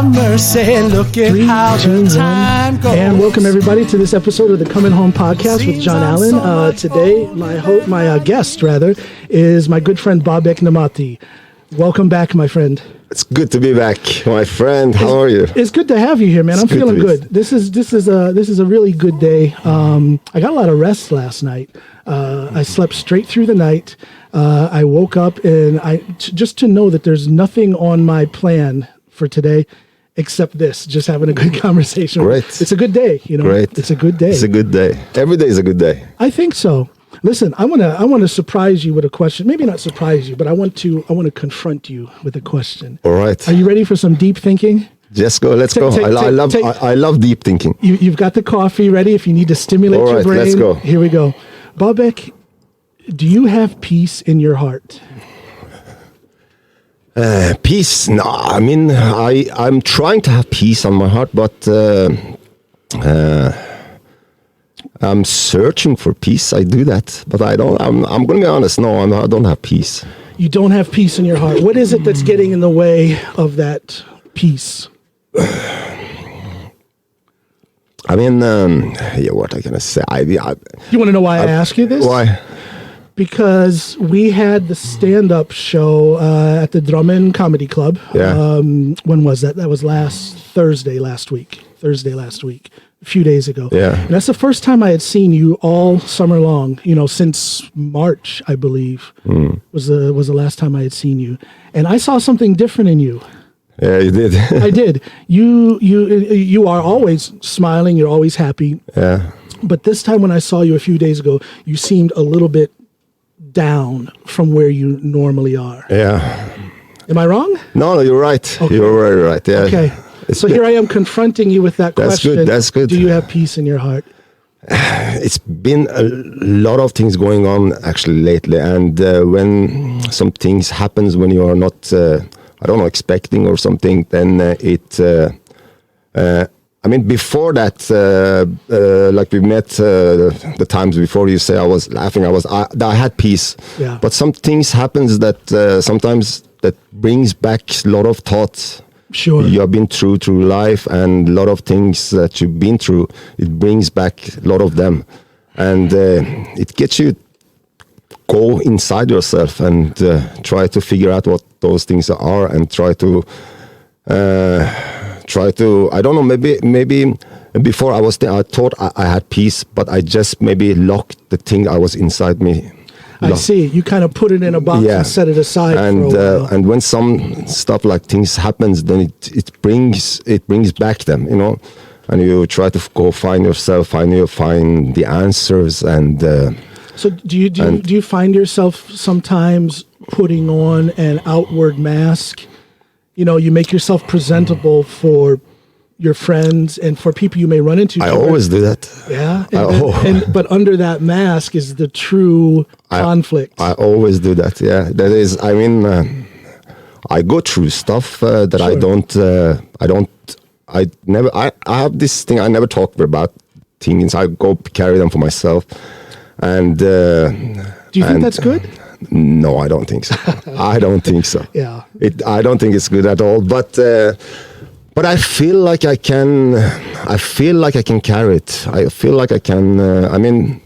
have mercy. Look at how the time goes. And welcome everybody to this episode of the Coming Home podcast with John Allen. Today, my guest is my good friend Babek Nemati. Welcome back, my friend. It's good to be back, my friend. How are you? It's good to have you here, man. I'm feeling good. This is a really good day. I got a lot of rest last night. I slept straight through the night. I woke up and just to know that there's nothing on my plan for today except this, just having a good conversation. Great. It's a good day, you know. Great. It's a good day. It's a good day. Every day is a good day. I think so. Listen, I want to surprise you with a question. Maybe not surprise you, but I want to confront you with a question. All right. Are you ready for some deep thinking? Just go. Let's go. I love deep thinking. You've got the coffee ready if you need to stimulate your brain. Let's go. Here we go. Babek, do you have peace in your heart? Peace? No, I mean, I'm trying to have peace on my heart, but I'm searching for peace. I do that, but I don't. I'm going to be honest. No, I don't have peace. You don't have peace in your heart. What is it that's getting in the way of that peace? I mean, what am I gonna say? You want to know why I ask you this? Why? Because we had the stand-up show at the Drummond Comedy Club. Yeah. When was that? That was Thursday last week, a few days ago. Yeah. And that's the first time I had seen you all summer long, since March, I believe, was the last time I had seen you. And I saw something different in you. Yeah, you did. I did. You are always smiling. You're always happy. Yeah. But this time when I saw you a few days ago, you seemed a little bit down from where you normally are. Yeah. Am I wrong? No, you're right. Okay. You're very right. Yeah. Okay. So here I am confronting you with that question. That's good. Do you have peace in your heart? It's been a lot of things going on actually lately, and when some things happens when you are not, expecting or something, then I mean, before that, like we met the times before, you say I was laughing. I had peace. Yeah. But some things happens that sometimes that brings back a lot of thoughts. Sure. You have been through life, and a lot of things that you've been through, it brings back a lot of them, and it gets you go inside yourself and try to figure out what those things are, and try to I don't know, maybe before I thought I had peace, but I just maybe locked the thing I was inside me. I see. You kind of put it in a box and set it aside and for a while. And when some stuff like things happens, then it brings back them, and you try to find yourself, find the answers, and so do you find yourself sometimes putting on an outward mask? You make yourself presentable for your friends and for people you may run into. I always do that. Yeah. But under that mask is the true conflict. I always do that. Yeah. That is, I mean, I go through stuff that sure. I have this thing, I never talk about things. I go carry them for myself. And do you think that's good? No, I don't think so. I don't think so. Yeah. I don't think it's good at all. But I feel like I can. I feel like I can carry it. I feel like I can.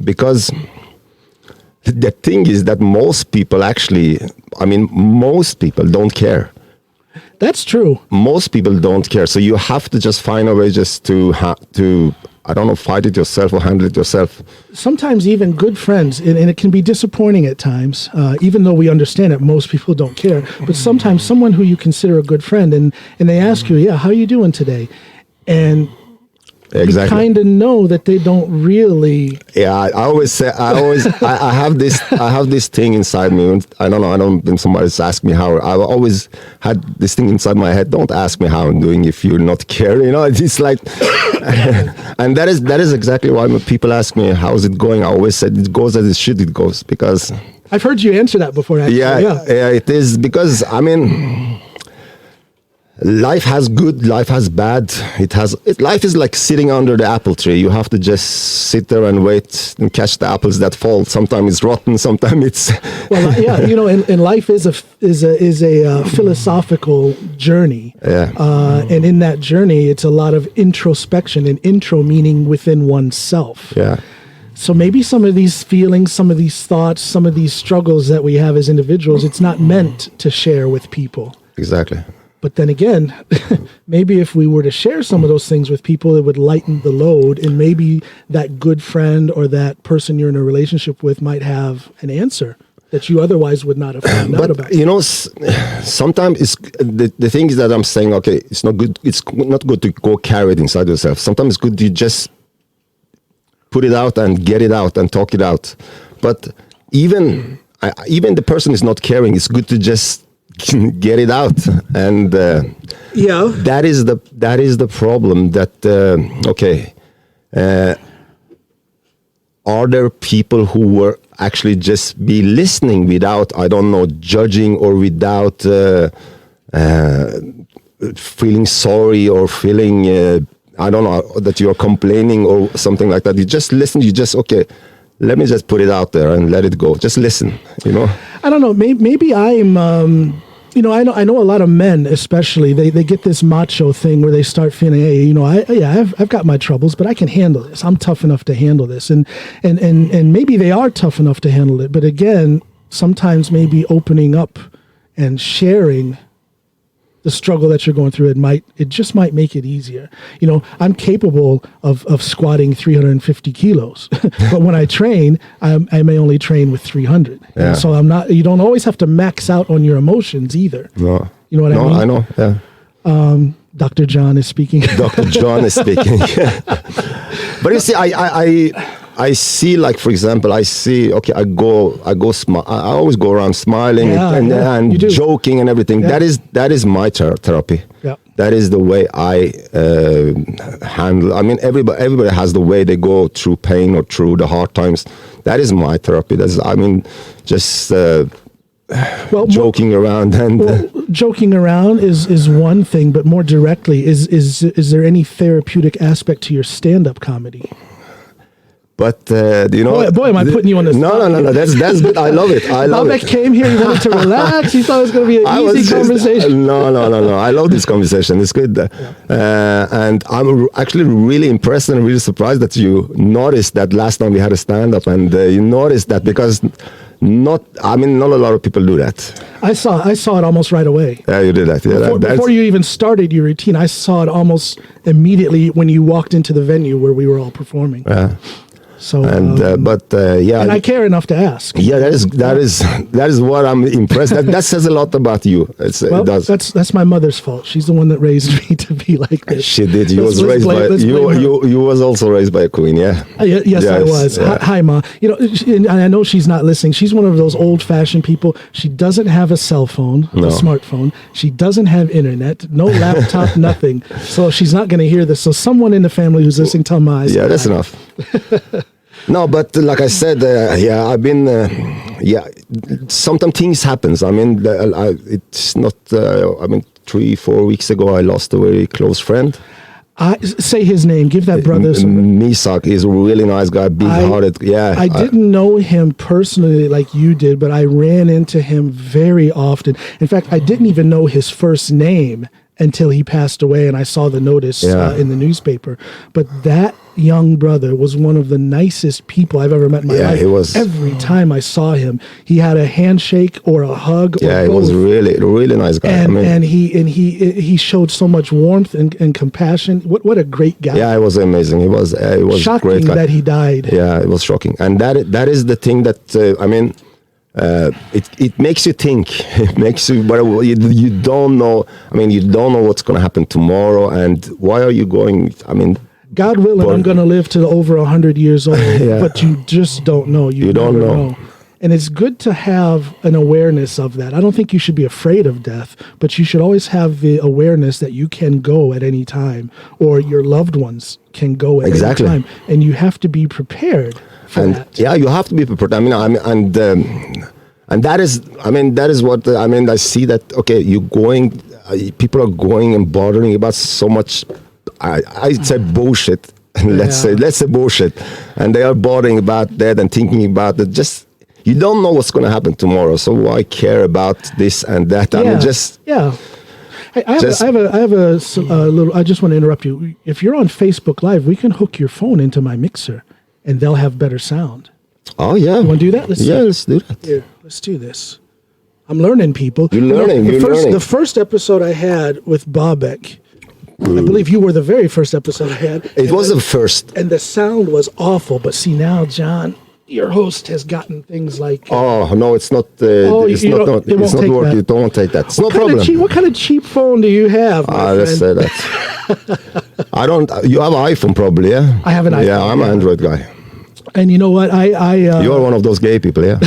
Because the thing is that most people don't care. That's true. Most people don't care. So you have to just find a way just to fight it yourself or handle it yourself. Sometimes even good friends, and it can be disappointing at times, even though we understand that most people don't care, but sometimes someone who you consider a good friend, and they ask you, how are you doing today? And exactly. You kind of know that they don't really. Yeah, I always say, I have this thing inside me. When somebody's asked me how, I always had this thing inside my head. Don't ask me how I'm doing if you not care. It's like, and that is exactly why when people ask me how's it going, I always said it goes as it should. It goes because I've heard you answer that before. Actually. Yeah, it is because life has good, life has bad. Life is like sitting under the apple tree. You have to just sit there and wait and catch the apples that fall. Sometimes it's rotten, sometimes it's Well, yeah, and life is a philosophical journey. Yeah. And in that journey, it's a lot of introspection, and intro meaning within oneself. yeah. So maybe some of these feelings, some of these thoughts, some of these struggles that we have as individuals, it's not meant to share with people. Exactly. But then again, maybe if we were to share some of those things with people, it would lighten the load, and maybe that good friend or that person you're in a relationship with might have an answer that you otherwise would not have found out about. Sometimes it's the thing is that I'm saying, okay, it's not good. It's not good to go carry it inside yourself. Sometimes it's good to just put it out and get it out and talk it out. But even the person is not caring. It's good to just get it out, and that is the problem. That are there people who were actually just be listening without, I don't know, judging, or without feeling sorry or feeling I don't know, that you're complaining or something like that? You just listen. You just let me just put it out there and let it go. Just listen, I don't know. Maybe I'm, I know a lot of men, especially, they get this macho thing where they start feeling, hey, I've got my troubles, but I can handle this. I'm tough enough to handle this. And maybe they are tough enough to handle it. But again, sometimes maybe opening up and sharing the struggle that you're going through, it just might make it easier. I'm capable of squatting 350 kilos, but when I train, I may only train with 300. Yeah. And so you don't always have to max out on your emotions either. No. You know what I mean? I know. Yeah. Dr. John is speaking. Dr. John is speaking. But you see, I see, like, for example, I always go around smiling and joking and everything. Yeah. That is my therapy. Yeah. That is the way I handle. I mean, everybody has the way they go through pain or through the hard times. That is my therapy. Joking around and joking around is one thing, but more directly, is there any therapeutic aspect to your stand-up comedy? But boy, am I putting you on the spot? No. That's good. I love it. Babek came here. He wanted to relax. He thought it was going to be an easy conversation. No. I love this conversation. It's good. And I'm actually really impressed and really surprised that you noticed that last time we had a stand-up, and you noticed that, because not a lot of people do that. I saw it almost right away. Yeah, you did that. Yeah, before you even started your routine, I saw it almost immediately when you walked into the venue where we were all performing. Yeah. So, and and I care enough to ask. Yeah, that is what I'm impressed. That says a lot about you. It does. That's my mother's fault. She's the one that raised me to be like this. She did. You was also raised by a queen. Yeah. Yes, I was. Yeah. Hi, Ma. And I know she's not listening. She's one of those old-fashioned people. She doesn't have a cell phone, a smartphone. She doesn't have internet, no laptop, nothing. So she's not going to hear this. So someone in the family who's listening, tell Ma. Yeah, that's enough. No, but like I said, I've been, sometimes things happens. I mean, it's not, 3-4 weeks ago, I lost a very close friend. Say his name. Give that brother some. Misak is a really nice guy, big-hearted. I didn't know him personally like you did, but I ran into him very often. In fact, I didn't even know his first name until he passed away, and I saw the notice in the newspaper. But that young brother was one of the nicest people I've ever met in my life. He was. Every time I saw him, he had a handshake or a hug. Yeah, he was really, really nice guy. And he showed so much warmth and compassion. What a great guy. Yeah, it was amazing. He was shocking great guy. That he died. Yeah, it was shocking. And that is the thing that it makes you think. It makes you, but you don't know. I mean, you don't know what's going to happen tomorrow, and why are you going? I mean, God willing, I'm going to live to over 100 years old, but you just don't know. You don't know. And it's good to have an awareness of that. I don't think you should be afraid of death, but you should always have the awareness that you can go at any time, or your loved ones can go at any time, and you have to be prepared. Yeah, you have to be prepared. And that is what I see that. Okay, you're going. people are going and bothering about so much. I'd say bullshit. let's say bullshit, and they are bothering about that and thinking about it. Just you don't know what's going to happen tomorrow, so why care about this and that? I mean, just Hey, I have a little. I just want to interrupt you. If you're on Facebook Live, we can hook your phone into my mixer, and they'll have better sound. Oh yeah, you want to do that? Let's do that. Here, let's do this. I'm learning, people. You're learning. The first episode I had with Babek, I believe you were the very first episode I had. It was the first, and the sound was awful. But see now, John, your host has gotten things like. Oh no, it's not. It's not working. You don't take that. It's no problem. What kind of cheap phone do you have? Let's say that. I don't. You have an iPhone, probably, yeah. I have an iPhone. Yeah, I'm an Android guy. And you know what? You're one of those gay people, yeah.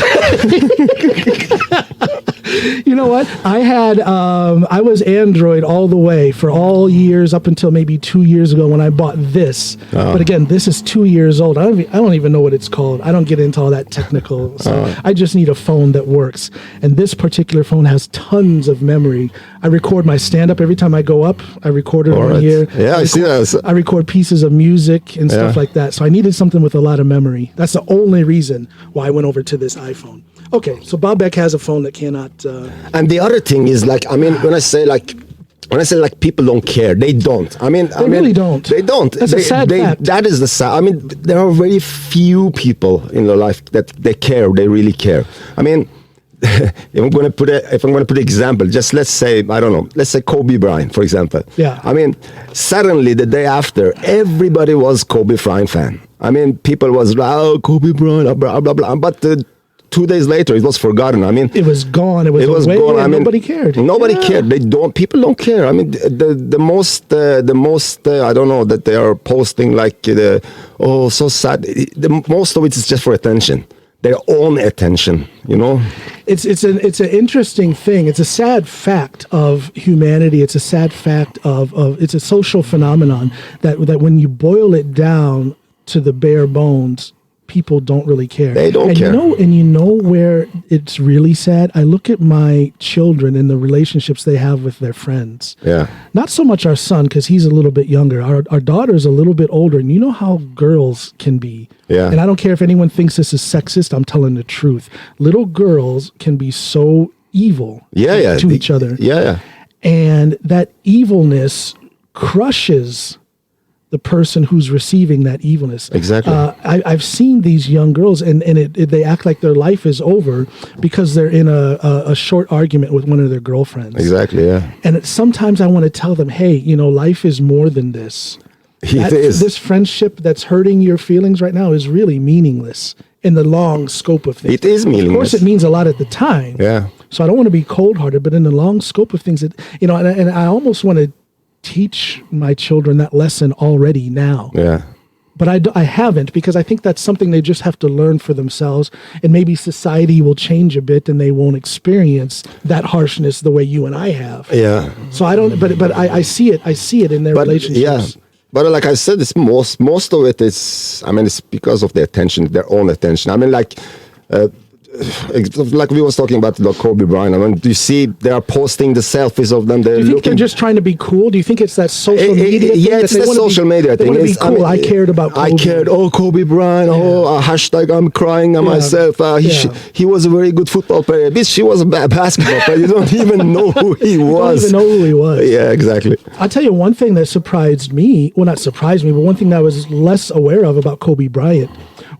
You know what? I was Android all the way for all years up until maybe 2 years ago when I bought this. But again, this is 2 years old. I don't even know what it's called. I don't get into all that technical stuff. I just need a phone that works. And this particular phone has tons of memory. I record my stand-up every time I go up. I record it on here. Yeah, I see that. I record pieces of music and stuff like that. So I needed something with a lot of memory. That's the only reason why I went over to this iPhone. Okay, so Babek has a phone that cannot. And the other thing is, like, I mean, when I say people don't care, they don't. They really don't. They don't. That's a sad fact. That is the sad. I mean, there are very few people in their life that they care. They really care. I mean, if I'm going to put an example, just let's say, I don't know, let's say Kobe Bryant, for example. Yeah. I mean, suddenly the day after, everybody was Kobe Bryant fan. I mean, people was, Kobe Bryant, blah, blah, blah. But 2 days later, it was forgotten. I mean, it was gone. It was gone. I mean, nobody cared. Nobody cared. People don't care. I mean, the most I don't know, that they are posting like so sad. The most of it is just for attention. Their own attention, you know. It's an interesting thing. It's a sad fact of humanity. It's a sad fact of it's a social phenomenon that when you boil it down to the bare bones, people don't really care. They don't care. You know where it's really sad? I look at my children and the relationships they have with their friends. Yeah. Not so much our son, because he's a little bit younger. Our daughter's a little bit older, and you know how girls can be. Yeah. And I don't care if anyone thinks this is sexist. I'm telling the truth. Little girls can be so evil to each other. Yeah. And that evilness crushes the person who's receiving that evilness. Exactly. I've seen these young girls, and they act like their life is over because they're in a short argument with one of their girlfriends. Exactly, yeah. And sometimes I want to tell them, hey, life is more than this. It is. This friendship that's hurting your feelings right now is really meaningless in the long scope of things. It is meaningless. Of course, it means a lot at the time. Yeah. So I don't want to be cold-hearted, but in the long scope of things, and I almost want to teach my children that lesson already now. Yeah. But I haven't, because I think that's something they just have to learn for themselves, and maybe society will change a bit and they won't experience that harshness the way you and I have. Yeah. So I don't, but I see it in their relationships. Yeah. But like I said, it's most of it is, it's because of their attention, their own attention. Like we was talking about Kobe Bryant. Do you see they are posting the selfies of them? Do you think they're just trying to be cool? Do you think it's that social media thing? Yeah, it's the social media thing. They want to be cool. I cared about Kobe. I cared. Oh, Kobe Bryant. Yeah. Hashtag I'm crying on myself. He was a very good football player. Bitch, she was a bad basketball player. You don't even know who he was. You don't even know who he was. Yeah, exactly. I'll tell you one thing that surprised me. Well, not surprised me, but one thing that I was less aware of about Kobe Bryant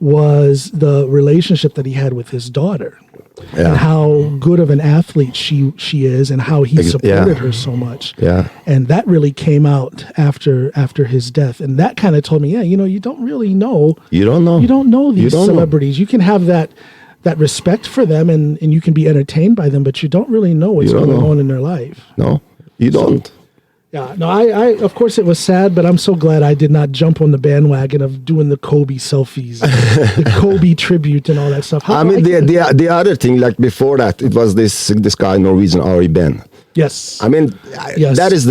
was the relationship that he had with his daughter. Yeah. And how good of an athlete she is, and how he supported her so much. Yeah. And that really came out after his death. And that kind of told me, you don't really know. You don't know. You don't know these celebrities. You can have that respect for them, and you can be entertained by them, but you don't really know what's going on in their life. No, you don't. Yeah, no, I of course it was sad, but I'm so glad I did not jump on the bandwagon of doing the Kobe selfies, the Kobe tribute and all that stuff. The other thing, like before that, it was this guy, Norwegian Ari Ben. Yes. That is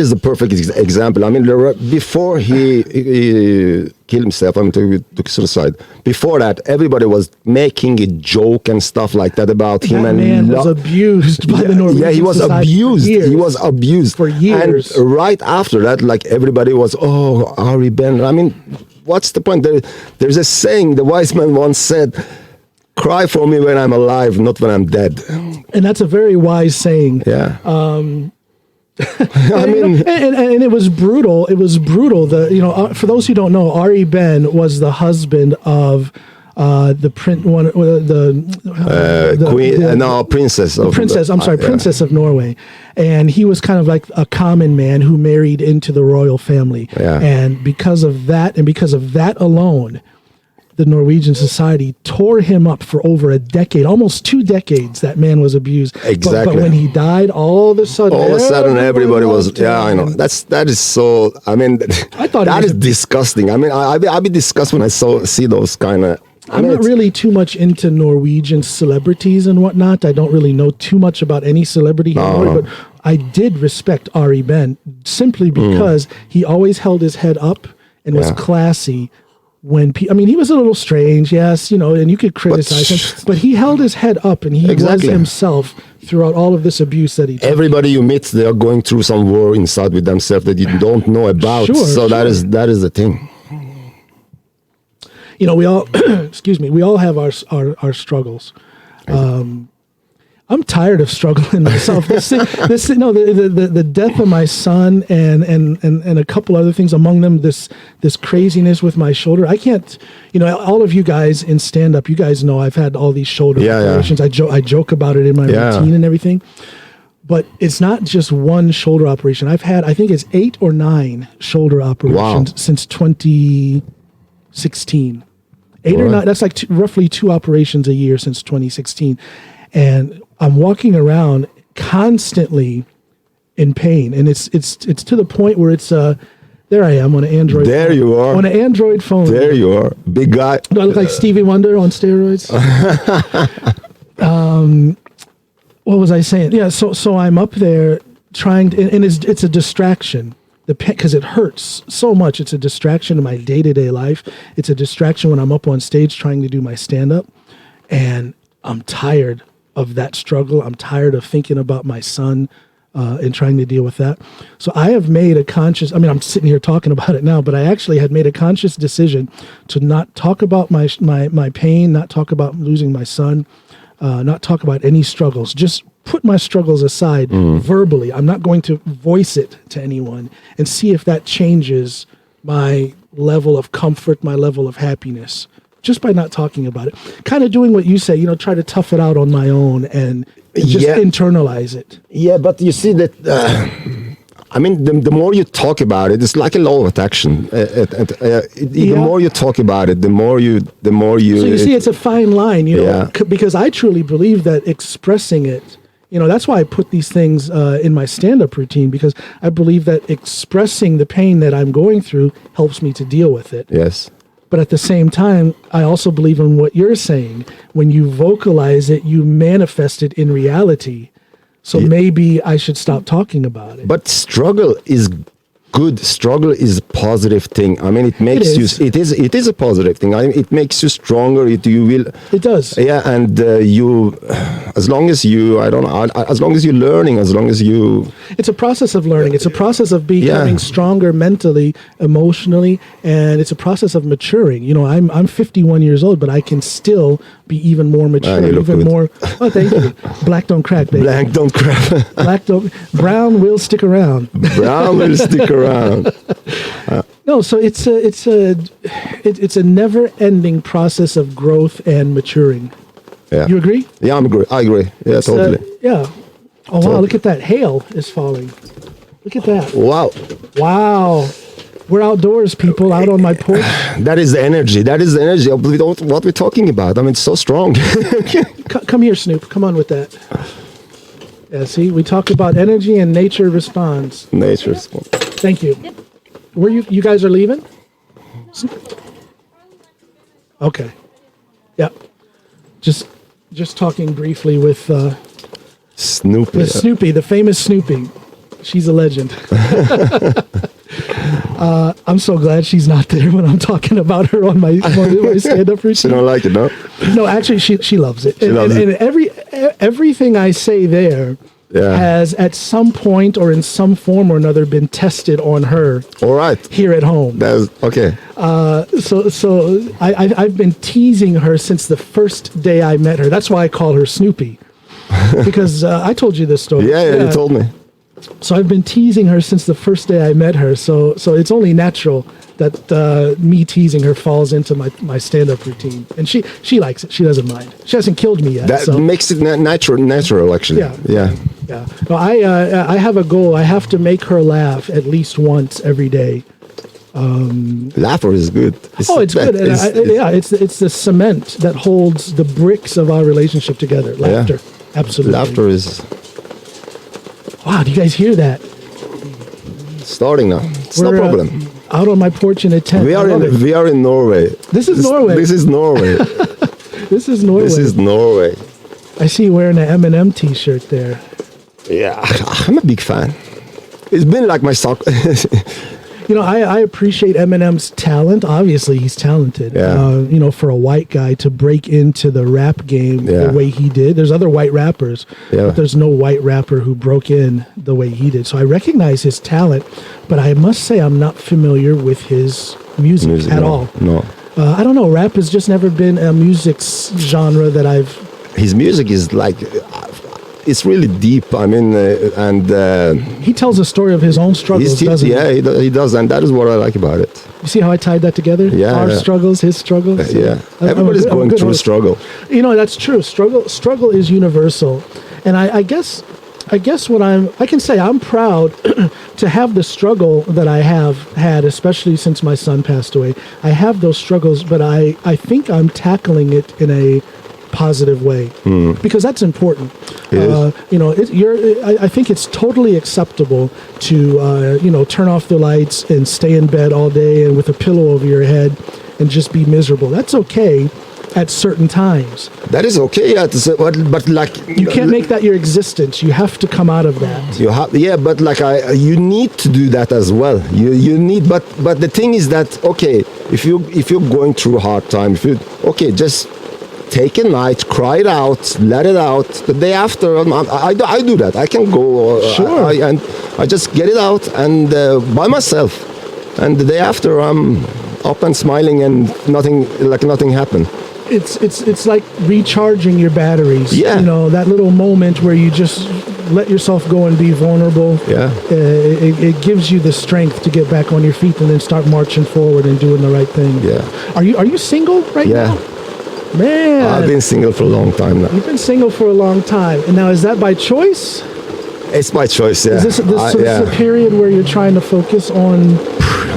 the perfect example. Before he kill himself. I mean, took suicide. Before that, everybody was making a joke and stuff like that about him. That And man was abused by the Norwegian Yeah, he was society abused. for years. He was abused For years. And right after that, like everybody was, oh, Ari Ben. I mean, what's the point? There's a saying. The wise man once said, "Cry for me when I'm alive, not when I'm dead." And that's a very wise saying. Yeah. I mean, and it was brutal. It was brutal. For those who don't know, Ari Ben was the husband of the princess. Princess of Norway, and he was kind of like a common man who married into the royal family. Yeah. And because of that alone, the Norwegian society tore him up for over a decade, almost 2 decades. That man was abused. Exactly. But when he died, all of a sudden, everybody was. Yeah, I know. That is so. I mean, I thought that is disgusting. I mean, I'd be disgusted when I see those kind of. I'm not really too much into Norwegian celebrities and whatnot. I don't really know too much about any celebrity here in Norway, but I did respect Ari Ben simply because he always held his head up and was classy. He was a little strange, yes, and you could criticize him, but he held his head up and he was himself throughout all of this abuse that he took. Everybody you meet, they are going through some war inside with themselves that you don't know about. Sure. That is the thing. We all, we all have our struggles. I'm tired of struggling myself. The death of my son and a couple other things, among them this craziness with my shoulder. I can't, all of you guys in stand up, you guys know I've had all these shoulder operations. Yeah. I joke about it in my routine and everything. But it's not just one shoulder operation. I've had, I think it's 8 or 9 shoulder operations since 2016. 8 or 9. That's like roughly 2 operations a year since 2016. And I'm walking around constantly in pain, and it's to the point where it's there I am on an Android. There phone. You are on an Android phone. There you are, big guy. Do I look like Stevie Wonder on steroids? What was I saying? Yeah, so I'm up there trying to, and it's a distraction. Because it hurts so much. It's a distraction in my day-to-day life. It's a distraction when I'm up on stage trying to do my stand-up, and I'm tired of that struggle. I'm tired of thinking about my son and trying to deal with that. So I have made a conscious, I'm sitting here talking about it now, but I actually had made a conscious decision to not talk about my pain, not talk about losing my son, not talk about any struggles, just put my struggles aside verbally. I'm not going to voice it to anyone and see if that changes my level of comfort, my level of happiness. Just by not talking about it, kind of doing what you say, try to tough it out on my own and just internalize it. Yeah, but you see that, the more you talk about it, it's like a law of attraction. The more you talk about it, the more you. So you see, it's a fine line, because I truly believe that expressing it, that's why I put these things in my stand-up routine, because I believe that expressing the pain that I'm going through helps me to deal with it. Yes. But at the same time, I also believe in what you're saying. When you vocalize it, you manifest it in reality. So maybe I should stop talking about it. But struggle is good. Struggle is a positive thing. It makes it is a positive thing. It makes you stronger. It does. Yeah, and as long as you're learning, as long as you. It's a process of learning. It's a process of becoming stronger mentally, emotionally, and it's a process of maturing. I'm 51 years old, but I can still be even more mature, even more. Oh, thank you. Black don't crack, baby. Black don't crack. Brown will stick around. Brown will stick around. No, so it's a never-ending process of growth and maturing. Yeah. You agree? Yeah, I agree. Yeah, totally. Yeah. Oh, wow, look at that. Hail is falling. Look at that. Wow. We're outdoors, people, out on my porch. That is the energy. Of what we're talking about. It's so strong. Come here, Snoop. Come on with that. Yeah, see, we talk about energy and nature responds. Nature responds. Thank you. Where you guys are leaving? Okay. Yeah. Just talking briefly with Snoopy. With Snoopy, the famous Snoopy. She's a legend. I'm so glad she's not there when I'm talking about her on my stand-up routine. She don't like it, no? No, actually, she loves it. And everything I say there has at some point or in some form or another been tested on her. All right. Here at home. That's okay. So I've been teasing her since the first day I met her. That's why I call her Snoopy, because I told you this story. Yeah, you told me. So I've been teasing her since the first day I met her. So it's only natural that me teasing her falls into my stand-up routine, and she likes it. She doesn't mind. She hasn't killed me yet. That makes it natural, actually. Yeah. No, I have a goal. I have to make her laugh at least once every day. Laughter is good. It's good. It's the cement that holds the bricks of our relationship together. Laughter, absolutely. Laughter is. Wow, do you guys hear that? Starting now. It's no problem. Out on my porch in a tent. We are in Norway. This is Norway. This is Norway. This is Norway. This is Norway. I see you wearing an M&M t-shirt there. Yeah, I'm a big fan. It's been like my sock. I appreciate Eminem's talent. Obviously, he's talented. Yeah. For a white guy to break into the rap game the way he did. There's other white rappers, but there's no white rapper who broke in the way he did. So I recognize his talent, but I must say I'm not familiar with his music at all. No. I don't know. Rap has just never been a music genre that I've... His music is like... It's really deep. I mean, he tells a story of his own struggles, doesn't he? Yeah, he does, and that is what I like about it. You see how I tied that together? Yeah. Our struggles, his struggles. Yeah. Everybody's going through a struggle. That's true. Struggle is universal, and I guess what I can say I'm proud to have the struggle that I have had, especially since my son passed away. I have those struggles, but I think I'm tackling it in a positive way because that's important. I think it's totally acceptable to turn off the lights and stay in bed all day and with a pillow over your head and just be miserable. That's okay at certain times. That is okay, but like you can't make that your existence. You have to come out of that. But like you need to do that as well. You need, but the thing is that if you're going through a hard time, just take a night, cry it out, let it out. The day after, I do that. I can go, sure, and I just get it out and by myself. And the day after, I'm up and smiling, and nothing happened. It's like recharging your batteries. Yeah. That little moment where you just let yourself go and be vulnerable. Yeah. It gives you the strength to get back on your feet and then start marching forward and doing the right thing. Yeah. Are you single right now? Yeah. Man, I've been single for a long time now. You've been single for a long time, and now is that by choice? It's by choice, yeah. Is this a period where you're trying to focus on?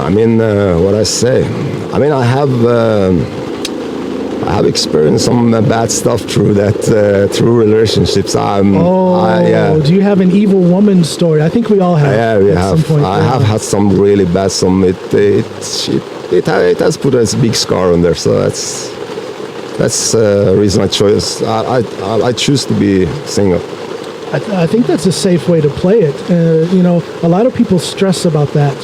I mean, what I say. I mean, I have experienced some bad stuff through through relationships. Do you have an evil woman story? I think we all have. Yeah, we have. Some point, I have had some really bad. It has put a big scar on there. So that's the reason I chose. I choose to be single. I think that's a safe way to play it. A lot of people stress about that.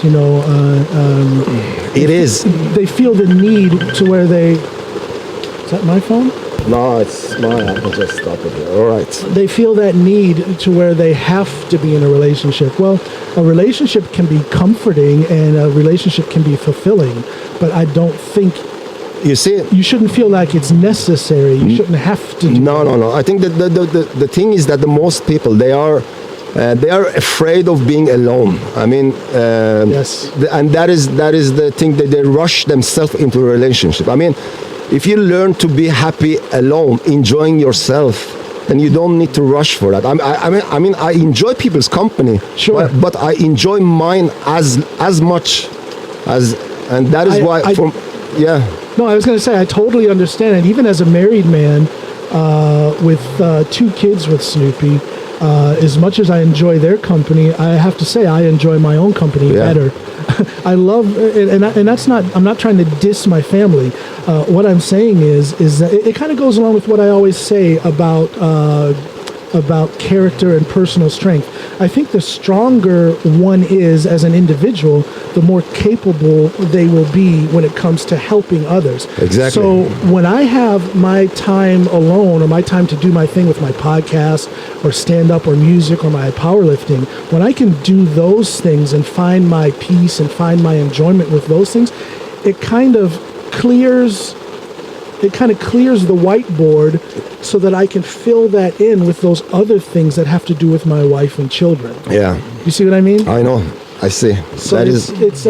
It is. They feel the need to where they. Is that my phone? No, it's mine. I can just stop it here. All right. They feel that need to where they have to be in a relationship. Well, a relationship can be comforting and a relationship can be fulfilling, but I don't think. You see, you shouldn't feel like it's necessary. You shouldn't have to. No. I think that the thing is that the most people they are afraid of being alone. I mean, yes, and that is the thing that they rush themselves into a relationship. I mean, if you learn to be happy alone, enjoying yourself, then you don't need to rush for that. I mean, I enjoy people's company, sure, but I enjoy mine as much as, and that is why. No, I was going to say, I totally understand it. Even as a married man with 2 kids with Snoopy, as much as I enjoy their company, I have to say I enjoy my own company better. I love, and that's not, I'm not trying to diss my family. What I'm saying is that it kind of goes along with what I always say about about character and personal strength. I think the stronger one is as an individual, the more capable they will be when it comes to helping others. Exactly. So when I have my time alone or my time to do my thing with my podcast or stand up or music or my powerlifting, when I can do those things and find my peace and find my enjoyment with those things, it kind of clears the whiteboard so that I can fill that in with those other things that have to do with my wife and children. Yeah. You see what I mean? I know. I see. So That it's, is. it's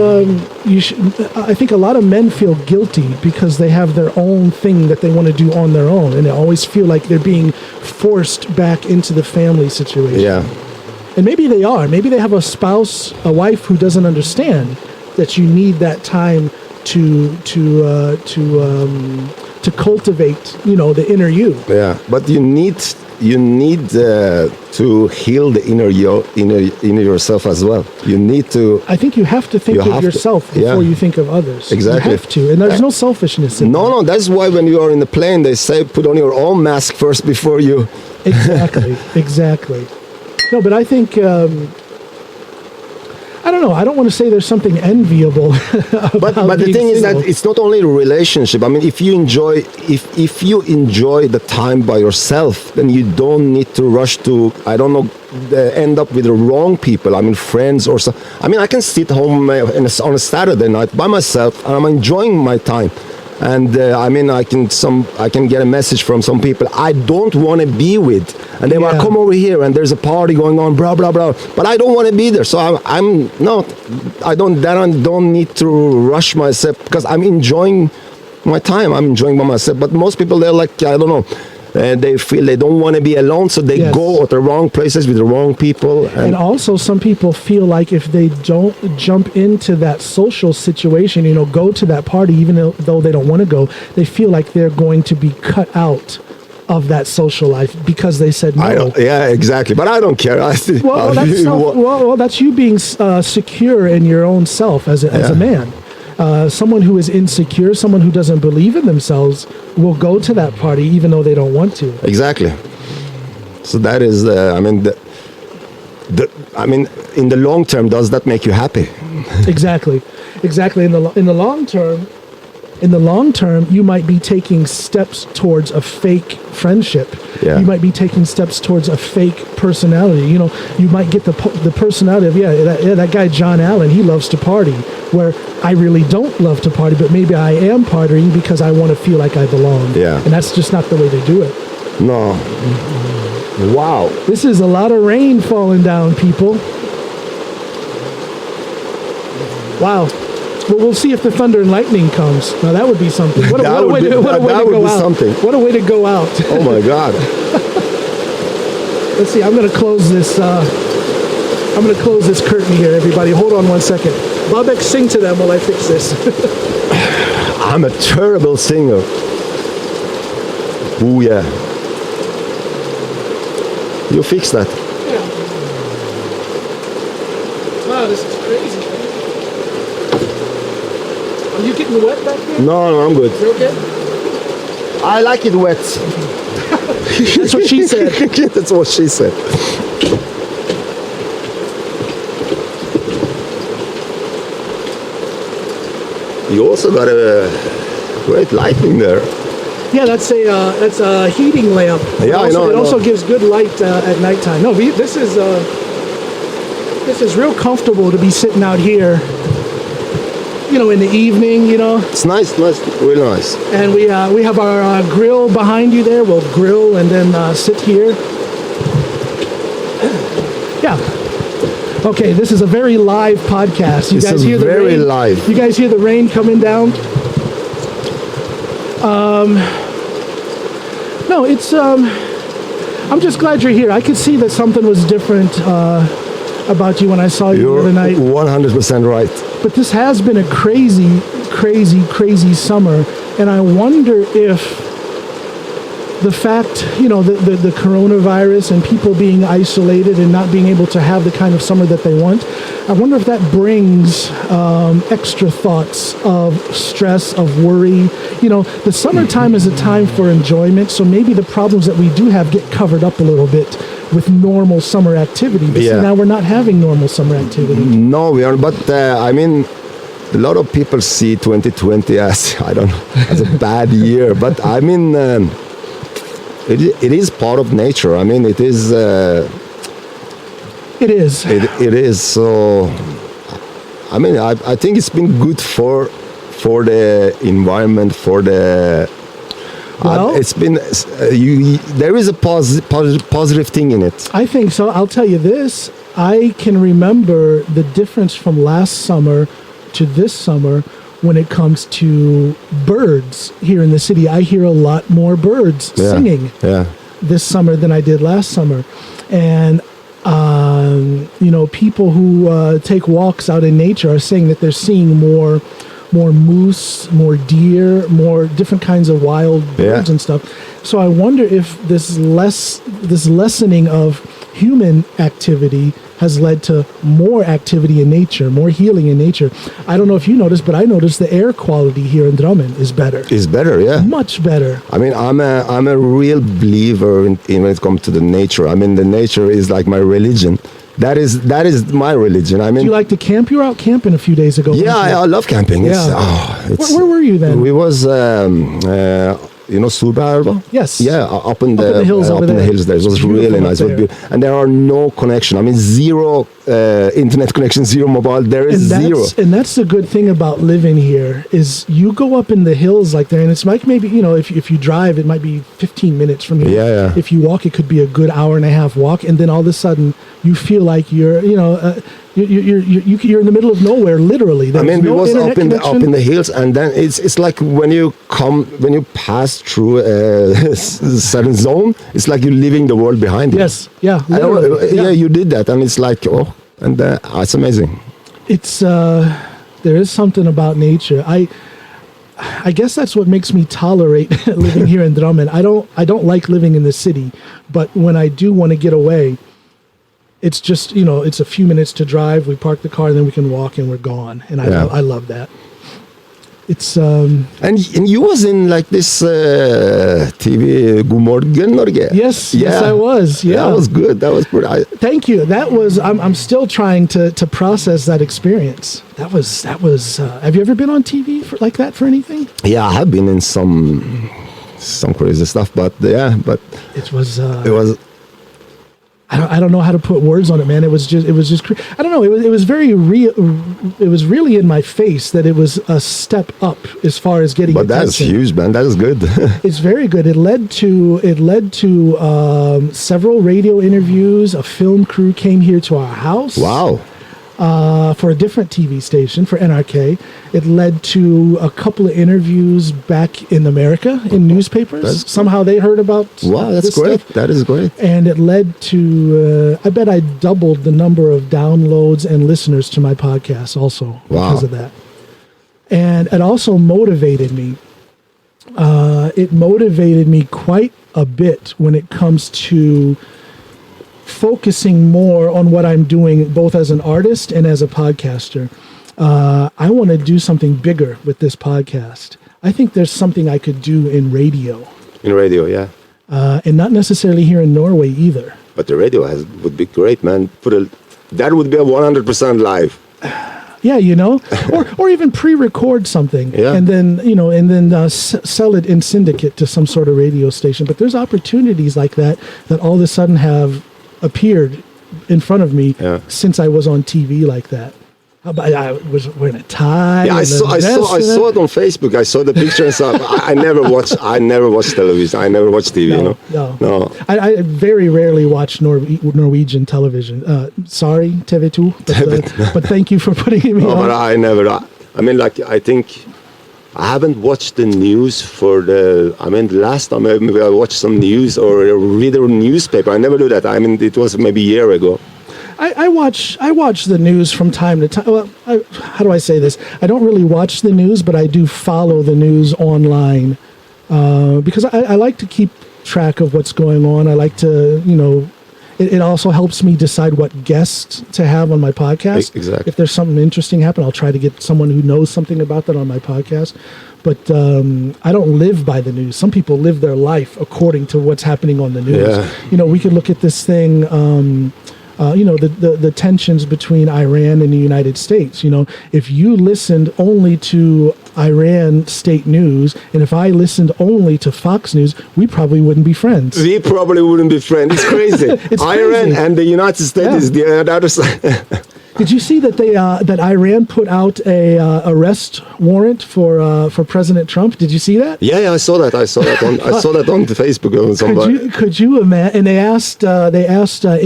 you should, I think a lot of men feel guilty because they have their own thing that they want to do on their own, and they always feel like they're being forced back into the family situation. Yeah. And maybe they are. Maybe they have a spouse, a wife who doesn't understand that you need that time to cultivate, the inner you. Yeah. But you need to heal the inner yourself as well. You need to. I think you have to think You of have to- yourself yeah. before you think of others. Exactly. You have to, and there's no selfishness in No, that's why when you are in the plane, they say put on your own mask first before you. Exactly. No, but I think I don't know. I don't want to say there's something enviable. But the being thing is that single. it's not only a relationship. I mean, if you enjoy the time by yourself, then you don't need to rush to end up with the wrong people. I mean, friends or so. I mean, I can sit home on a Saturday night by myself, and I'm enjoying my time. And I mean, I can get a message from some people I don't want to be with, and they want to come over here, and there's a party going on, blah blah blah. But I don't want to be there, so I don't need to rush myself because I'm enjoying my time. I'm enjoying by myself. But most people, they're like, I don't know. They feel they don't want to be alone, so they go at the wrong places with the wrong people. And also, some people feel like if they don't jump into that social situation, go to that party, even though they don't want to go, they feel like they're going to be cut out of that social life because they said no. Yeah, exactly. But I don't care. That's you being secure in your own self as a man. Someone who is insecure, someone who doesn't believe in themselves, will go to that party even though they don't want to. Exactly. So that is, in the long term, does that make you happy? Exactly. In the long term, you might be taking steps towards a fake friendship. Yeah. You might be taking steps towards a fake personality. You might get the personality of that guy John Allen. He loves to party, where I really don't love to party, but maybe I am partying because I want to feel like I belong. Yeah. And that's just not the way to do it. No. Wow. This is a lot of rain falling down, people. Wow. Well, we'll see if the thunder and lightning comes. Now that would be something. What a way to go out. Something. What a way to go out. Oh my God. Let's see. I'm going to close this. I'm going to close this curtain here, everybody. Hold on 1 second. Babek, sing to them while I fix this. I'm a terrible singer. Ooh, yeah. You fix that. Yeah. Wow, this is crazy. Are you getting wet back there? No, I'm good. You okay? I like it wet. That's what she said. That's what she said. You also got a great lighting there. Yeah, that's a heating lamp. Yeah, I know. It also gives good light at nighttime. No, this is real comfortable to be sitting out here. In the evening. It's nice, really nice. And we have our grill behind you there. We'll grill and then sit here. Yeah. Okay, this is a very live podcast. You guys hear the rain? Very live. You guys hear the rain coming down? No, it's. I'm just glad you're here. I could see that something was different about you when I saw you the other night. You're 100% right. But this has been a crazy, crazy, crazy summer, and I wonder if the fact, the coronavirus and people being isolated and not being able to have the kind of summer that they want, I wonder if that brings extra thoughts of stress, of worry. The summertime is a time for enjoyment, so maybe the problems that we do have get covered up a little bit with normal summer activity. But see, now we're not having normal summer activity. No, we are. But I mean, a lot of people see 2020 as, I don't know, as a bad year. But I mean, it is part of nature. I mean, it is. It is. It is. So, I mean, I think it's been good for the environment, for the. Well, it's been. There is a positive thing in it. I think so. I'll tell you this. I can remember the difference from last summer to this summer when it comes to birds here in the city. I hear a lot more birds singing this summer than I did last summer. And, you know, people who take walks out in nature are saying that they're seeing more moose, more deer, more different kinds of wild birds and stuff. So I wonder if this lessening of human activity has led to more activity in nature, more healing in nature. I don't know if you noticed, but I noticed the air quality here in Drammen is better. Is better, yeah. Much better. I mean, I'm a real believer in when it comes to the nature. I mean, the nature is like my religion. That is my religion. I mean, do you like to camp? You were out camping a few days ago. Yeah, I love camping. Where were you then? We was. You know Solbergelva? Yes. Yeah, up in the hills up over in there. the hills there. It was really nice. And there are no connection. I mean, zero internet connection, zero mobile. There is zero. And that's the good thing about living here is you go up in the hills like there, and it's like maybe, you know, if you drive, it might be 15 minutes from here. Yeah. If you walk, it could be a good hour and a half walk, and then all of a sudden you feel like you're, you know. You're in the middle of nowhere, literally. I mean, we was up in the hills, and then it's like when you pass through a certain zone, it's like you're leaving the world behind you. Yes, yeah, literally. Yeah, you did that, and it's like it's amazing. It's there is something about nature. I guess that's what makes me tolerate living here in Drammen. I don't like living in the city, but when I do want to get away, it's just, you know, it's a few minutes to drive. We park the car, and then we can walk, and we're gone. And I love that. It's and you was in like this TV God Morgen Norge. Yes, I was. Yeah, that was good. That was pretty. Thank you. That was. I'm still trying to process that experience. That was. Have you ever been on TV like that for anything? Yeah, I have been in some crazy stuff, but it was. It was. I don't know how to put words on it, man. It was just I don't know. It was very real. It was really in my face that it was a step up as far as getting. But that's huge, man. That is good. It's very good. It led to several radio interviews. A film crew came here to our house. Wow. For a different TV station, for NRK. It led to a couple of interviews back in America in newspapers. Somehow they heard about. Wow, that's great. Stuff. That is great. And it led to, I bet I doubled the number of downloads and listeners to my podcast also because of that. And it also motivated me. It motivated me quite a bit when it comes to focusing more on what I'm doing, both as an artist and as a podcaster. I want to do something bigger with this podcast. I think there's something I could do in radio. In radio, yeah. And not necessarily here in Norway either. But the radio would be great, man. That would be a 100% live. Yeah, you know, or even pre-record something, and then sell it in syndicate to some sort of radio station. But there's opportunities like that all of a sudden have appeared in front of me since I was on TV like that. I was wearing a tie. Yeah, I saw it on Facebook. I saw the picture and stuff. I never watched television. I never watched TV. No. I very rarely watch Norwegian television. Sorry, TV2, but thank you for putting me on. But I never. I mean, like, I think I haven't watched the news the last time I watched some news or read a newspaper. I never do that. I mean, it was maybe a year ago. I watch the news from time to time. Well, how do I say this? I don't really watch the news, but I do follow the news online because I like to keep track of what's going on. I like to, it also helps me decide what guests to have on my podcast. Exactly. If there's something interesting happen, I'll try to get someone who knows something about that on my podcast. but I don't live by the news. Some people live their life according to what's happening on the news. Yeah. We could look at this thing, the tensions between Iran and the United States. If you listened only to Iran state news, and if I listened only to Fox News, we probably wouldn't be friends. We probably wouldn't be friends. It's crazy. It's Iran crazy. and the United States is the other side. Did you see that that Iran put out a arrest warrant for President Trump? Did you see that? Yeah, I saw that. I saw that on the Facebook or somebody. Could you imagine? And they asked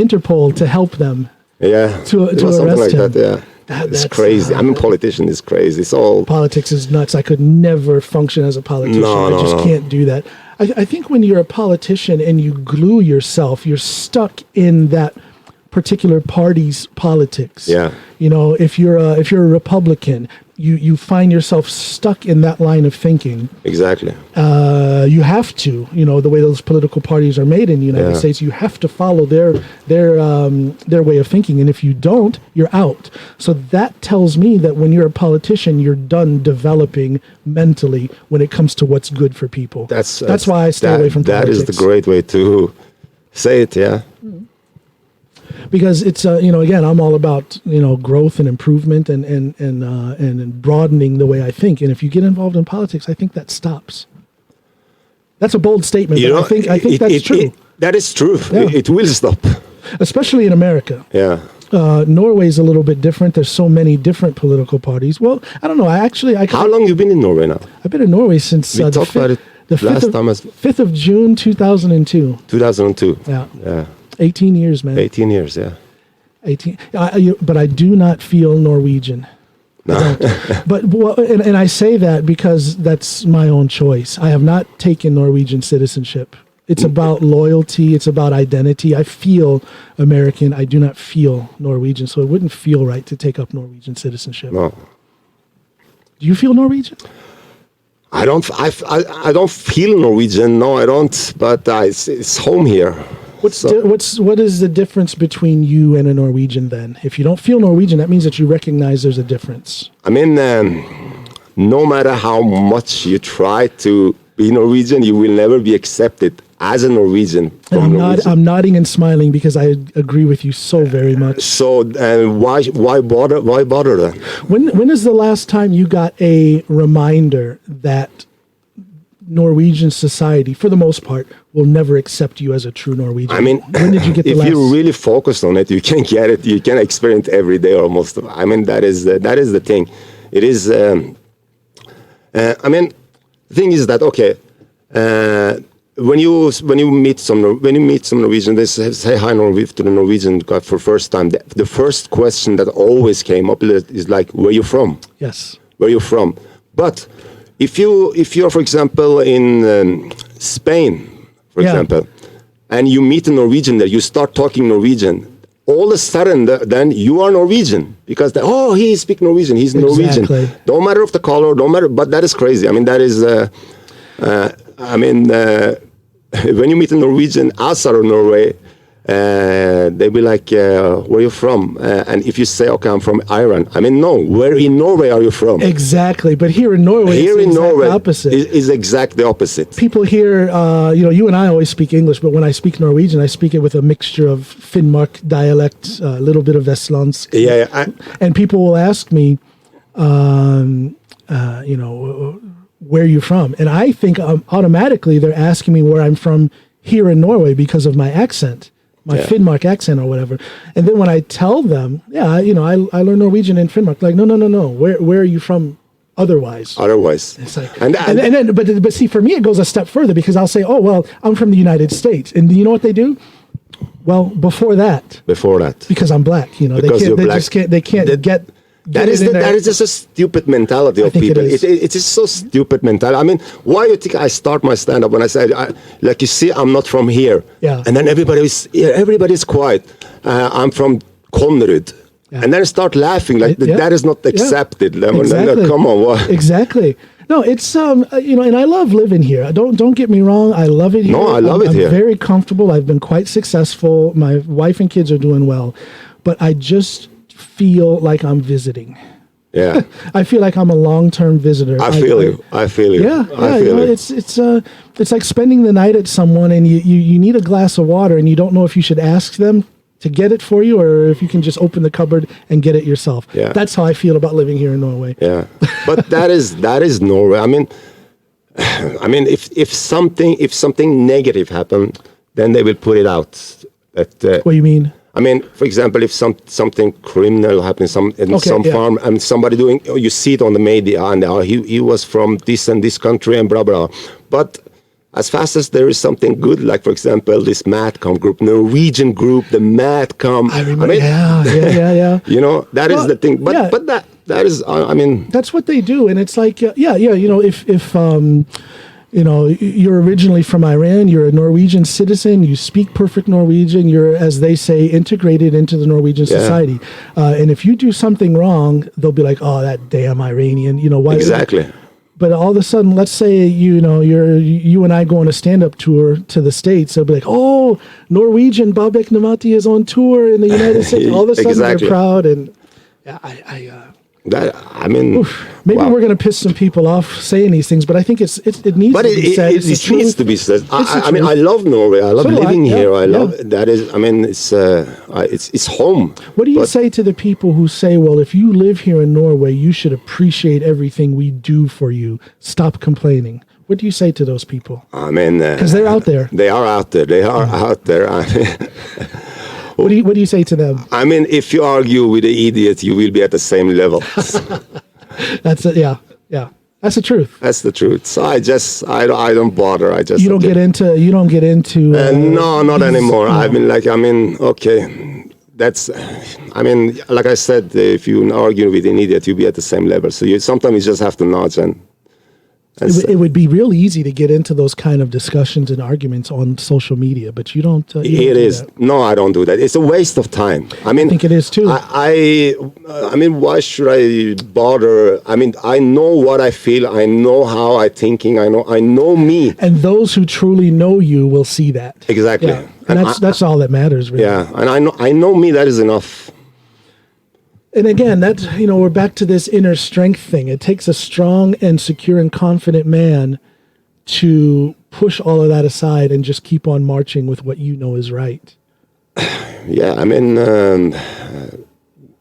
Interpol to help them. Yeah, to it was something arrest like him. that. Yeah. It's crazy. Politician is crazy. It's all politics is nuts. I could never function as a politician. I just can't do that. I think when you're a politician and you glue yourself, you're stuck in that particular party's politics. Yeah. If you're a Republican, you find yourself stuck in that line of thinking. Exactly. You have to, the way those political parties are made in the United States, you have to follow their way of thinking. And if you don't, you're out. So that tells me that when you're a politician, you're done developing mentally when it comes to what's good for people. That's why I stay away from politics. That is the great way to say it, yeah. Because it's again, I'm all about growth and improvement and broadening the way I think. And if you get involved in politics, I think that stops. That's a bold statement. But I think that's true. That is true. Yeah. It will stop, especially in America. Yeah. Norway's a little bit different. There's so many different political parties. Well, I don't know. How long you been in Norway now? I've been in Norway since we talked about it last time. 5th of June 2002. 2002. Yeah. 18 years, man. 18 years, yeah. 18. But I do not feel Norwegian. No. And I say that because that's my own choice. I have not taken Norwegian citizenship. It's about loyalty. It's about identity. I feel American. I do not feel Norwegian. So it wouldn't feel right to take up Norwegian citizenship. No. Do you feel Norwegian? I don't feel Norwegian. No, I don't. But it's home here. What is the difference between you and a Norwegian then? If you don't feel Norwegian, that means that you recognize there's a difference. I mean, no matter how much you try to be Norwegian, you will never be accepted as a Norwegian. I'm nodding and smiling because I agree with you so very much. So why bother? Why bother then? When is the last time you got a reminder that Norwegian society, for the most part, will never accept you as a true Norwegian? I mean, when did you get the last? If you really focus on it, you can get it. You can experience it every day almost. I mean, that is the thing. It is. I mean, the thing is that when you meet some Norwegian, they say hi to the Norwegian guy for first time. The first question that always came up is like, "Where you from?" Yes. Where you from? But if you're, for example, in Spain, for example, and you meet a Norwegian there, you start talking Norwegian. All of a sudden, then you are Norwegian because he speaks Norwegian. He's Norwegian. Exactly. Don't matter of the color. Don't matter. But that is crazy. I mean, that is. When you meet a Norwegian outside of Norway, they'll be like, "Where are you from?" And if you say, "Okay, I'm from Iran," I mean, no. Where in Norway are you from? Exactly. But here in Norway, it's the opposite. Is exactly the opposite. People here, you and I always speak English, but when I speak Norwegian, I speak it with a mixture of Finnmark dialect, a little bit of Vestlandsk. Yeah. And people will ask me, where are you from? And I think automatically they're asking me where I'm from here in Norway because of my accent. My Finnmark accent or whatever. And then when I tell them, I learned Norwegian in Finnmark, like, no. Where are you from otherwise? It's like, but see, for me, it goes a step further because I'll say, oh, well, I'm from the United States. And you know what they do? Well, before that. Because I'm black, they can't get. That is just a stupid mentality of people. It is so stupid mentality. I mean, why do you think I start my stand-up when I say, like you see, I'm not from here. Yeah. And then everybody's quiet. I'm from Conrud. Yeah. And then start laughing like that is not accepted. Yeah. Exactly. Come on. What? Exactly. No, it's, and I love living here. Don't get me wrong. I love it here. No, I love it here. I'm very comfortable. I've been quite successful. My wife and kids are doing well. But I just feel like I'm visiting. Yeah. I feel like I'm a long-term visitor. I feel you. I feel you. Yeah, I feel you. It's like spending the night at someone, and you need a glass of water, and you don't know if you should ask them to get it for you, or if you can just open the cupboard and get it yourself. Yeah. That's how I feel about living here in Norway. Yeah, but that is Norway. I mean, if something negative happened, then they will put it out. That What do you mean? I mean, for example, if something criminal happens in some farm and somebody doing, you see it on the media, and he was from this and this country and blah blah. But as fast as there is something good, like for example this Madcom group, Norwegian group, the Madcom. I remember. Yeah. You know, that is the thing. But that is, I mean, that's what they do, and it's like, you know, if you know, you're originally from Iran, you're a Norwegian citizen, you speak perfect Norwegian, you're, as they say, integrated into the Norwegian society. And if you do something wrong, they'll be like, oh, that damn Iranian, you know, why? Exactly. But all of a sudden, let's say, you know, you and I go on a stand-up tour to the States, they'll be like, oh, Norwegian Babek Nemati is on tour in the United States. All of a sudden, they're proud. And I mean, maybe we're going to piss some people off saying these things, but I think it needs to be said. It needs to be said. I mean, I love Norway. I love living here. I love that. Is, I mean, it's home. What do you say to the people who say, well, if you live here in Norway, you should appreciate everything we do for you. Stop complaining. What do you say to those people? I mean, because they're out there. They are out there. They are out there. What do you say to them? I mean, if you argue with an idiot, you will be at the same level. That's it. Yeah. That's the truth. That's the truth. So I don't bother. You don't get into. No, not anymore. No. Okay. That's, I mean, like I said, if you argue with an idiot, you'll be at the same level. So sometimes you just have to nudge and. It would be real easy to get into those kind of discussions and arguments on social media, but you don't. It is. No, I don't do that. It's a waste of time. I mean, I think it is too. I mean, why should I bother? I mean, I know what I feel. I know how I'm thinking. I know me. And those who truly know you will see that. Exactly. Yeah. And that's all that matters, really. Yeah, and I know me. That is enough. And again, that's, you know, we're back to this inner strength thing. It takes a strong and secure and confident man to push all of that aside and just keep on marching with what you know is right. Yeah, I mean,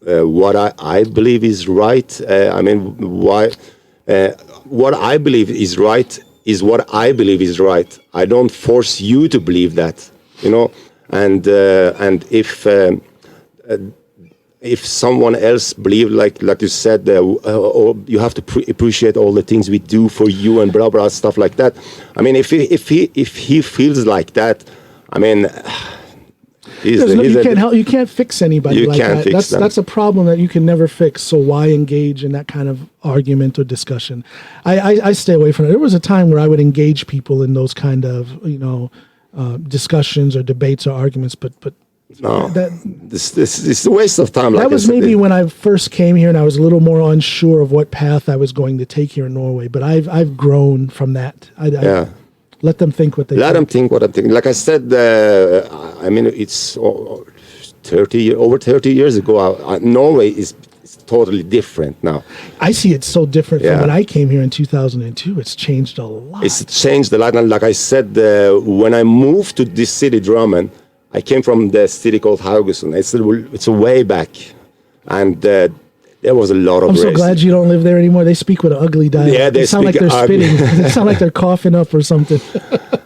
what I believe is right. What I believe is right is what I believe is right. I don't force you to believe that, you know. And if someone else believes, like you said, you have to appreciate all the things we do for you and blah blah stuff like that. I mean, if he feels like that, I mean, you can't fix anybody like that. That's a problem that you can never fix. So why engage in that kind of argument or discussion? I stay away from it. There was a time where I would engage people in those kind of discussions or debates or arguments, but. No, this is a waste of time. That was maybe when I first came here and I was a little more unsure of what path I was going to take here in Norway. But I've grown from that. I let them think what they let them think what I'm thinking. Like I said, I mean, it's over 30 years ago. Norway is totally different now. I see it's so different from when I came here in 2002. It's changed a lot. It's changed a lot. And like I said, when I moved to this city, Drammen, I came from the city called Haugesund. It's a way back, and there was a lot of. I'm so glad you don't live there anymore. They speak with an ugly dialect. Yeah, they sound like they're spitting. They sound like they're coughing up or something.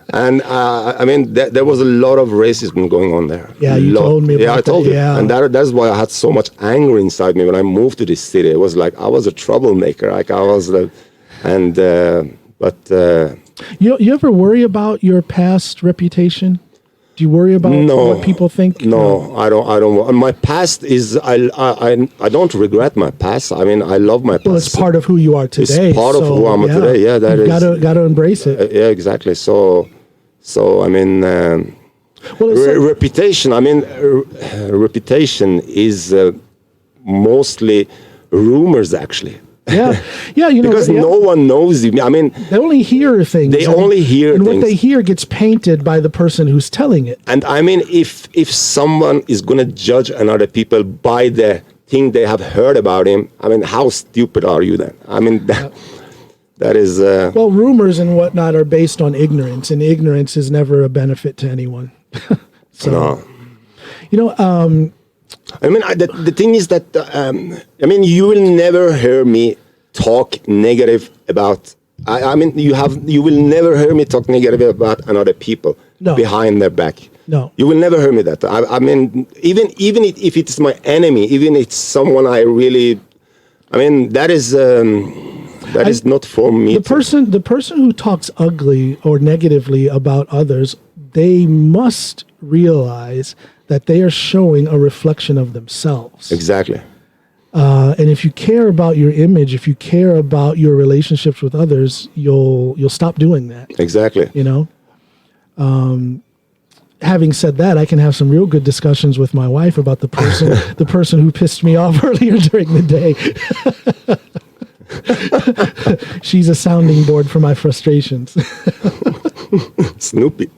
And I mean, there was a lot of racism going on there. Yeah, you told me about that. Yeah, I told you. Yeah. And that's why I had so much anger inside me when I moved to this city. It was like I was a troublemaker. Like I was, You ever worry about your past reputation? Do you worry about what people think? No, I don't. My past is I don't regret my past. I mean, I love my past. Well, it's part of who you are today. It's part of who I am today. Yeah, that is. Got to embrace it. Yeah, exactly. So I mean, reputation. I mean, reputation is mostly rumors, actually. Yeah, because no one knows you. I mean, they only hear things. And what they hear gets painted by the person who's telling it. And I mean, if someone is going to judge another people by the thing they have heard about him, I mean, how stupid are you then? I mean, that is... well, rumors and whatnot are based on ignorance, and ignorance is never a benefit to anyone. So, no. You know, I mean, the thing is that, I mean, you will never hear me talk negative about... I mean, you will never hear me talk negative about another people behind their back. No. You will never hear me that. I mean, even if it's my enemy, even if it's someone I really... I mean, that is not for me. The person who talks ugly or negatively about others, they must realize that they are showing a reflection of themselves. Exactly. And if you care about your image, if you care about your relationships with others, you'll stop doing that. Exactly. You know. Having said that, I can have some real good discussions with my wife about the person who pissed me off earlier during the day. She's a sounding board for my frustrations. Snoopy.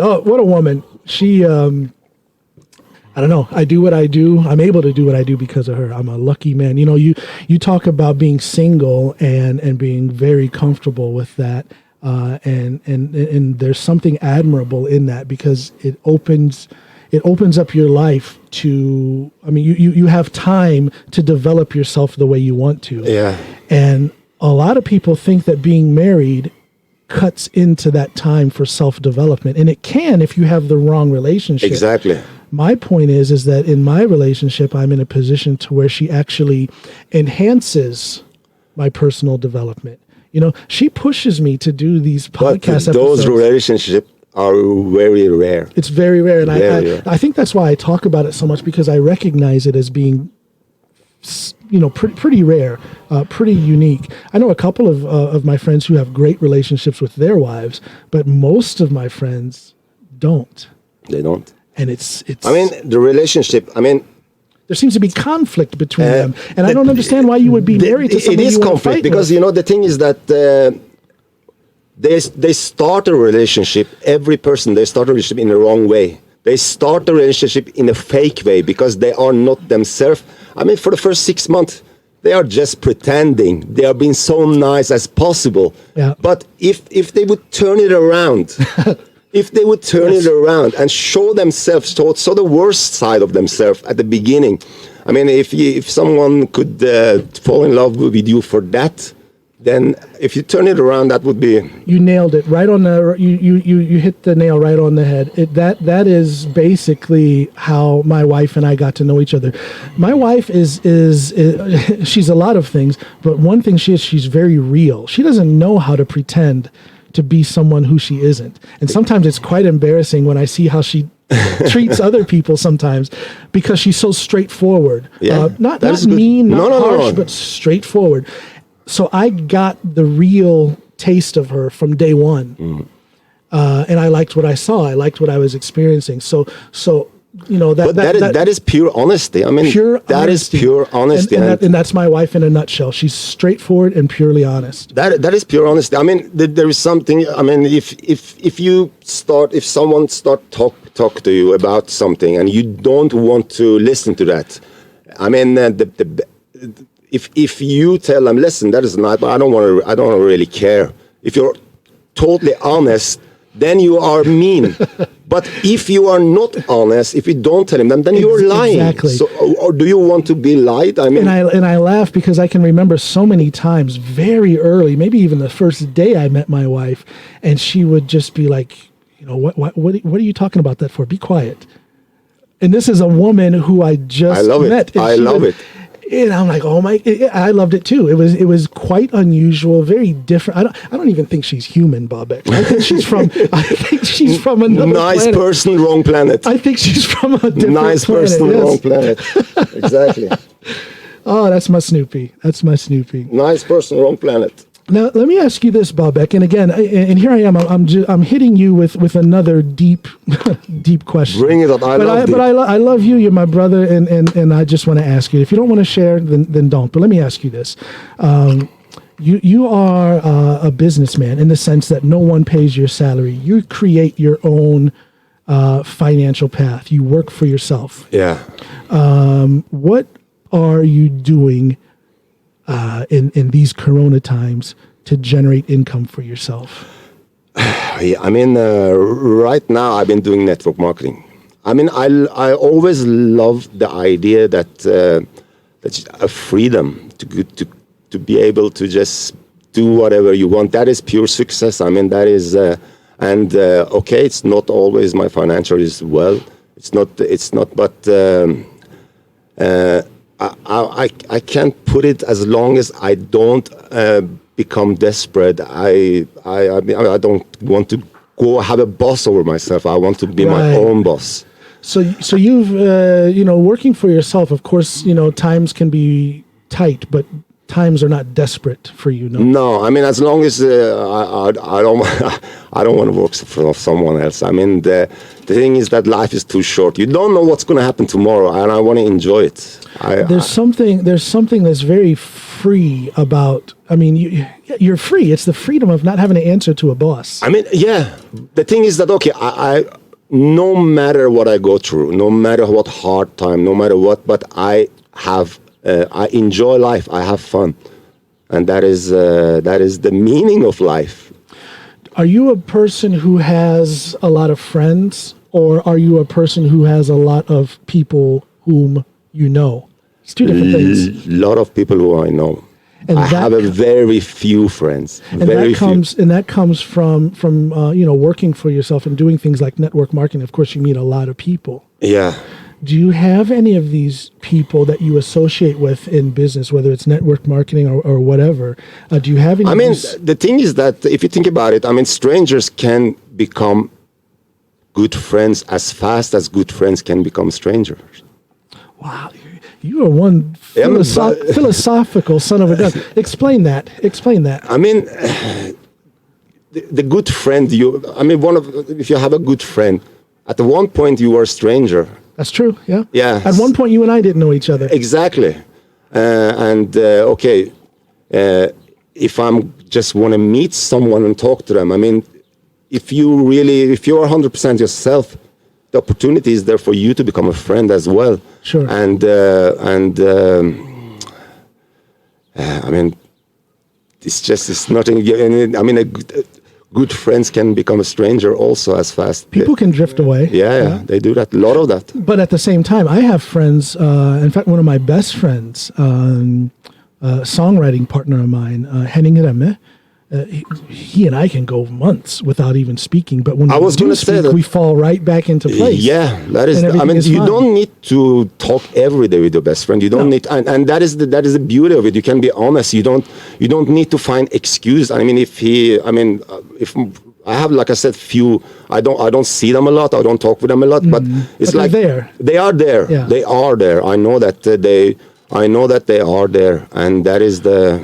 Oh, what a woman. She, I don't know. I do what I do. I'm able to do what I do because of her. I'm a lucky man. You know, you talk about being single and being very comfortable with that. And there's something admirable in that because it opens up your life to, I mean, you have time to develop yourself the way you want to. Yeah. And a lot of people think that being married cuts into that time for self-development. And it can if you have the wrong relationship. Exactly. My point is that in my relationship, I'm in a position to where she actually enhances my personal development. You know, she pushes me to do these podcast but those episodes. relationships are very rare. It's very rare. And I think that's why I talk about it so much, because I recognize it as being, you know, pretty rare, pretty unique. I know a couple of my friends who have great relationships with their wives, but most of my friends don't. They don't. And it's. I mean, the relationship, I mean, there seems to be conflict between them, and I don't understand why you would be married to someone. It is conflict because you know the thing is that they start a relationship. Every person they start a relationship in the wrong way. They start a relationship in a fake way because they are not themselves. I mean, for the first 6 months, they are just pretending. They are being so nice as possible. Yeah. But if they would turn it around. If they would turn it around and show themselves, so the worst side of themselves at the beginning. I mean, if someone could fall in love with you for that, then if you turn it around, that would be... You nailed it right on the... You hit the nail right on the head. That is basically how my wife and I got to know each other. My wife is she's a lot of things, but one thing she's very real. She doesn't know how to pretend to be someone who she isn't. And sometimes it's quite embarrassing when I see how she treats other people sometimes, because she's so straightforward. Yeah, not mean, not harsh, no. but straightforward. So I got the real taste of her from day one. And I liked what I saw. I liked what I was experiencing. So you know, that is pure honesty. I mean, that is pure honesty. And that's my wife in a nutshell. She's straightforward and purely honest. That is pure honesty. I mean, there is something. I mean, if someone start talk to you about something and you don't want to listen to that, I mean, if you tell them, listen, that is not. I don't really care. If you're totally honest, then you are mean. But if you are not honest, if you don't tell him, then you're lying. Exactly. So, or do you want to be lied? I mean, and I laugh because I can remember so many times very early, maybe even the first day I met my wife, and she would just be like, you know, what are you talking about that for? Be quiet. And this is a woman who I just met. I love it. And I'm like, oh my! I loved it too. It was quite unusual, very different. I don't even think she's human, Babek. I think she's from another nice planet. Person, wrong planet. I think she's from a different nice planet. Person, wrong planet. Exactly. Oh, that's my Snoopy. Nice person, wrong planet. Now, let me ask you this, Babek. And again, and here I am. I'm hitting you with another deep question. Bring it up. I love you. You're my brother, and I just want to ask you. If you don't want to share, then don't. But let me ask you this. You are a businessman in the sense that no one pays your salary. You create your own financial path. You work for yourself. Yeah. What are you doing in these Corona times to generate income for yourself? Yeah, I mean, right now I've been doing network marketing. I mean, I always loved the idea that that's a freedom to be able to just do whatever you want. That is pure success. I mean, that is, okay, it's not always my financial is well. It's not, but I can't put it as long as I don't become desperate. I don't want to go have a boss over myself. I want to be my own boss. So you've working for yourself. Of course, times can be tight, but times are not desperate for you. No, I mean, as long as I don't I don't want to work for someone else. I mean, the thing is that life is too short. You don't know what's going to happen tomorrow, and I want to enjoy it. There's something that's very free about. I mean, you're free. It's the freedom of not having to answer to a boss. I mean, yeah. The thing is that I no matter what I go through, no matter what hard time, no matter what, but I enjoy life. I have fun, and that is the meaning of life. Are you a person who has a lot of friends, or are you a person who has a lot of people whom you know? It's two different things. A lot of people who I know. And I have a very few friends. And that comes from working for yourself and doing things like network marketing. Of course, you meet a lot of people. Yeah. Do you have any of these people that you associate with in business, whether it's network marketing or whatever? Do you have any? I mean, the thing is that if you think about it, I mean, strangers can become good friends as fast as good friends can become strangers. Wow. You are one philosophical son of a gun. Explain that. I mean, the good friend, if you have a good friend, at one point you were a stranger. That's true, yeah. Yeah. At one point you and I didn't know each other. Exactly. If I'm just want to meet someone and talk to them, I mean, if you're 100% yourself, the opportunity is there for you to become a friend as well. Sure. I mean, it's nothing. I mean, good friends can become a stranger also as fast. People can drift away. Yeah, they do that. A lot of that. But at the same time, I have friends. In fact, one of my best friends, songwriting partner of mine, Henning Remme. He and I can go months without even speaking, but when we fall right back into place. Yeah, that is. I mean, you don't need to talk every day with your best friend. You don't need, and that is the beauty of it. You can be honest. You don't need to find excuse. I mean, if I have, like I said, few. I don't see them a lot. I don't talk with them a lot. But it's like there. They are there. Yeah. They are there. I know that they are there, and that is the.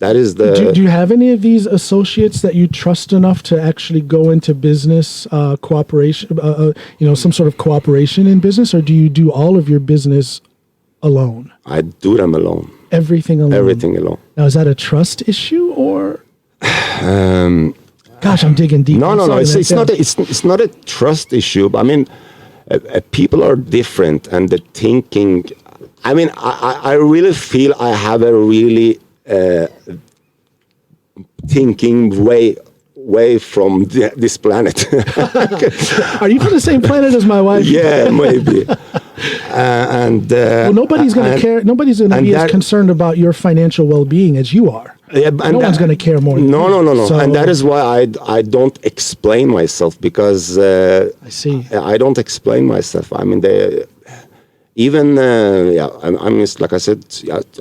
Do you have any of these associates that you trust enough to actually go into business cooperation? Some sort of cooperation in business, or do you do all of your business alone? I do them alone. Everything alone. Everything alone. Now, is that a trust issue or? Gosh, I'm digging deep. No. It's not a trust issue. I mean, people are different, and the thinking. I mean, I really feel I have a really. Thinking way from this planet. Are you from the same planet as my wife? Yeah, maybe. Nobody's going to care. Nobody's going to be as concerned about your financial well-being as you are. Yeah, no one's going to care more. No. So, and that is why I don't explain myself, because I see. I don't explain myself. I mean, I'm like I said,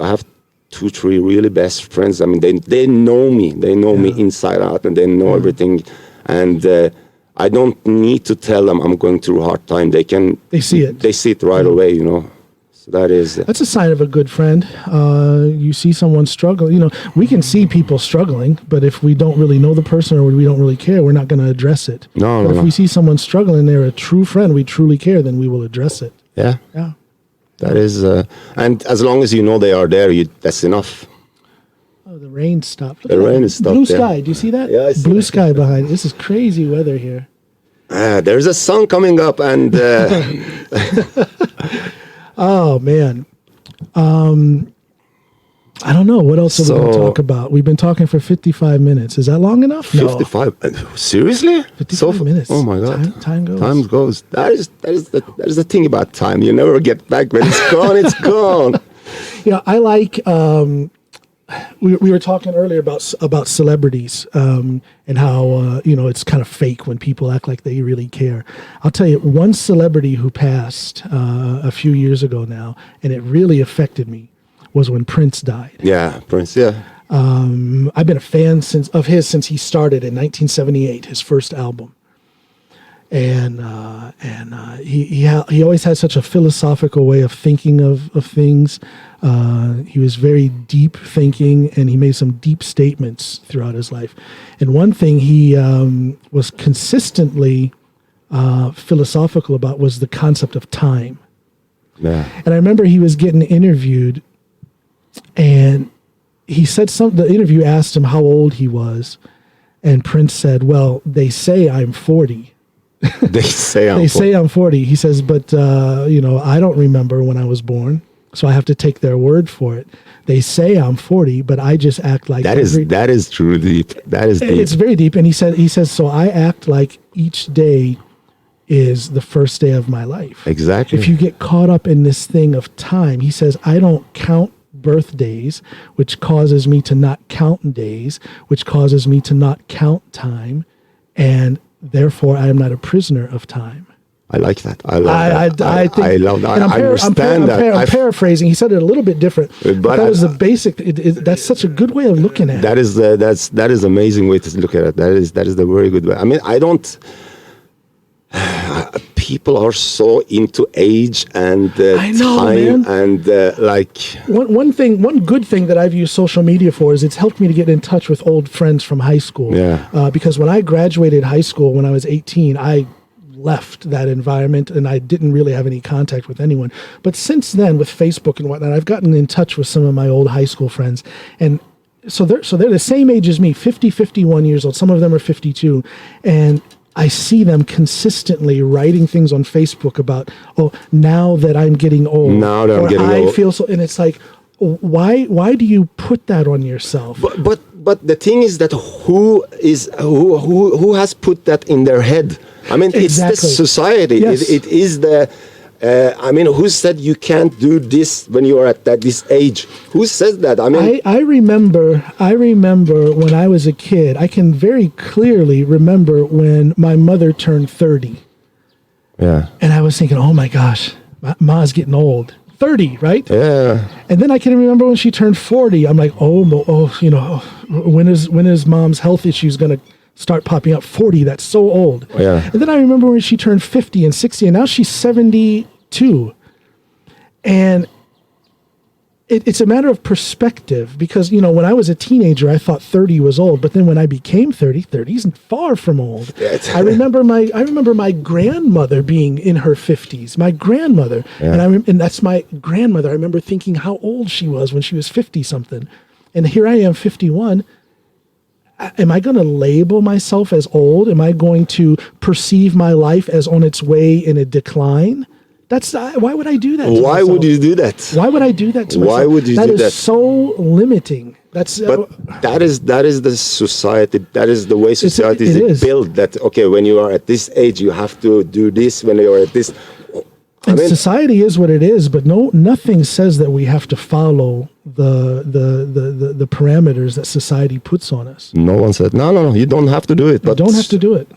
I have 2-3 really best friends. I mean, they know me. They know me inside out, and they know everything. And I don't need to tell them I'm going through a hard time. They see it. They see it right away. So that's a sign of a good friend. You see someone struggle. We can see people struggling, but if we don't really know the person or we don't really care, we're not going to address it. But if we see someone struggling, they're a true friend, we truly care, then we will address it. Yeah. Yeah. That is, and as long as you know they are there, that's enough. Oh, the rain stopped. The rain is stopped. Blue sky. Do you see that? Yeah, I see blue sky behind. This is crazy weather here. There's a song coming up, and Oh man. I don't know. What else are we going to talk about? We've been talking for 55 minutes. Is that long enough? 55. Seriously? 55 minutes. Oh my God. Time goes. Time goes. That is the thing about time. You never get back. When it's gone, it's gone. I like. We were talking earlier about celebrities and how it's kind of fake when people act like they really care. I'll tell you one celebrity who passed a few years ago now, and it really affected me, was when Prince died. Yeah, Prince. Yeah. I've been a fan since he started in 1978, his first album. And he always had such a philosophical way of thinking of things. He was very deep thinking, and he made some deep statements throughout his life. And one thing he was consistently philosophical about was the concept of time. Yeah. And I remember he was getting interviewed, and he said the interview asked him how old he was, and Prince said, "Well, they say I'm 40." They say I'm 40. He says, but I don't remember when I was born, so I have to take their word for it. They say I'm 40, but I just act like that is true deep. That is deep. It's very deep. And he says, so I act like each day is the first day of my life. Exactly. If you get caught up in this thing of time, he says, I don't count birthdays, which causes me to not count days, which causes me to not count time, and therefore I am not a prisoner of time. I like that. I love that. I love that. And I understand that. I'm paraphrasing. He said it a little bit different, but that was the basic. That's such a good way of looking at it. That is amazing way to look at it. That is the very good way. I mean, I don't. People are so into age and time, man. And one good thing that I've used social media for is it's helped me to get in touch with old friends from high school. Yeah. Because when I graduated high school when I was 18, I left that environment and I didn't really have any contact with anyone. But since then, with Facebook and whatnot, I've gotten in touch with some of my old high school friends, and so they're the same age as me, 50, 51 years old. Some of them are 52, and I see them consistently writing things on Facebook about, now that I'm getting old, I feel so, and it's like, why do you put that on yourself? But the thing is that who has put that in their head? I mean, exactly. It's the society. Yes. It is the. Who said you can't do this when you are at this age? Who says that? I mean, I remember when I was a kid. I can very clearly remember when my mother turned 30. Yeah. And I was thinking, oh my gosh, Ma's getting old. 30, right? Yeah. And then I can remember when she turned 40. I'm like, when is Mom's health issues going to start popping up? 40, that's so old. Yeah. And then I remember when she turned 50 and 60, and now she's 72. And it's a matter of perspective, because, when I was a teenager, I thought 30 was old. But then when I became 30 isn't far from old. I remember my grandmother being in her 50s. My grandmother. Yeah. And that's my grandmother. I remember thinking how old she was when she was 50-something. And here I am, 51. Am I going to label myself as old? Am I going to perceive my life as on its way in a decline? Why would I do that to myself? Why would you do that? Why would I do that to myself? Why would you do that? That is so limiting. But that is the society. That is the way society is built. That when you are at this age, you have to do this. When you are at this, society is what it is. But nothing says that we have to follow the parameters that society puts on us. No one said no. You don't have to do it. But you don't have to do it.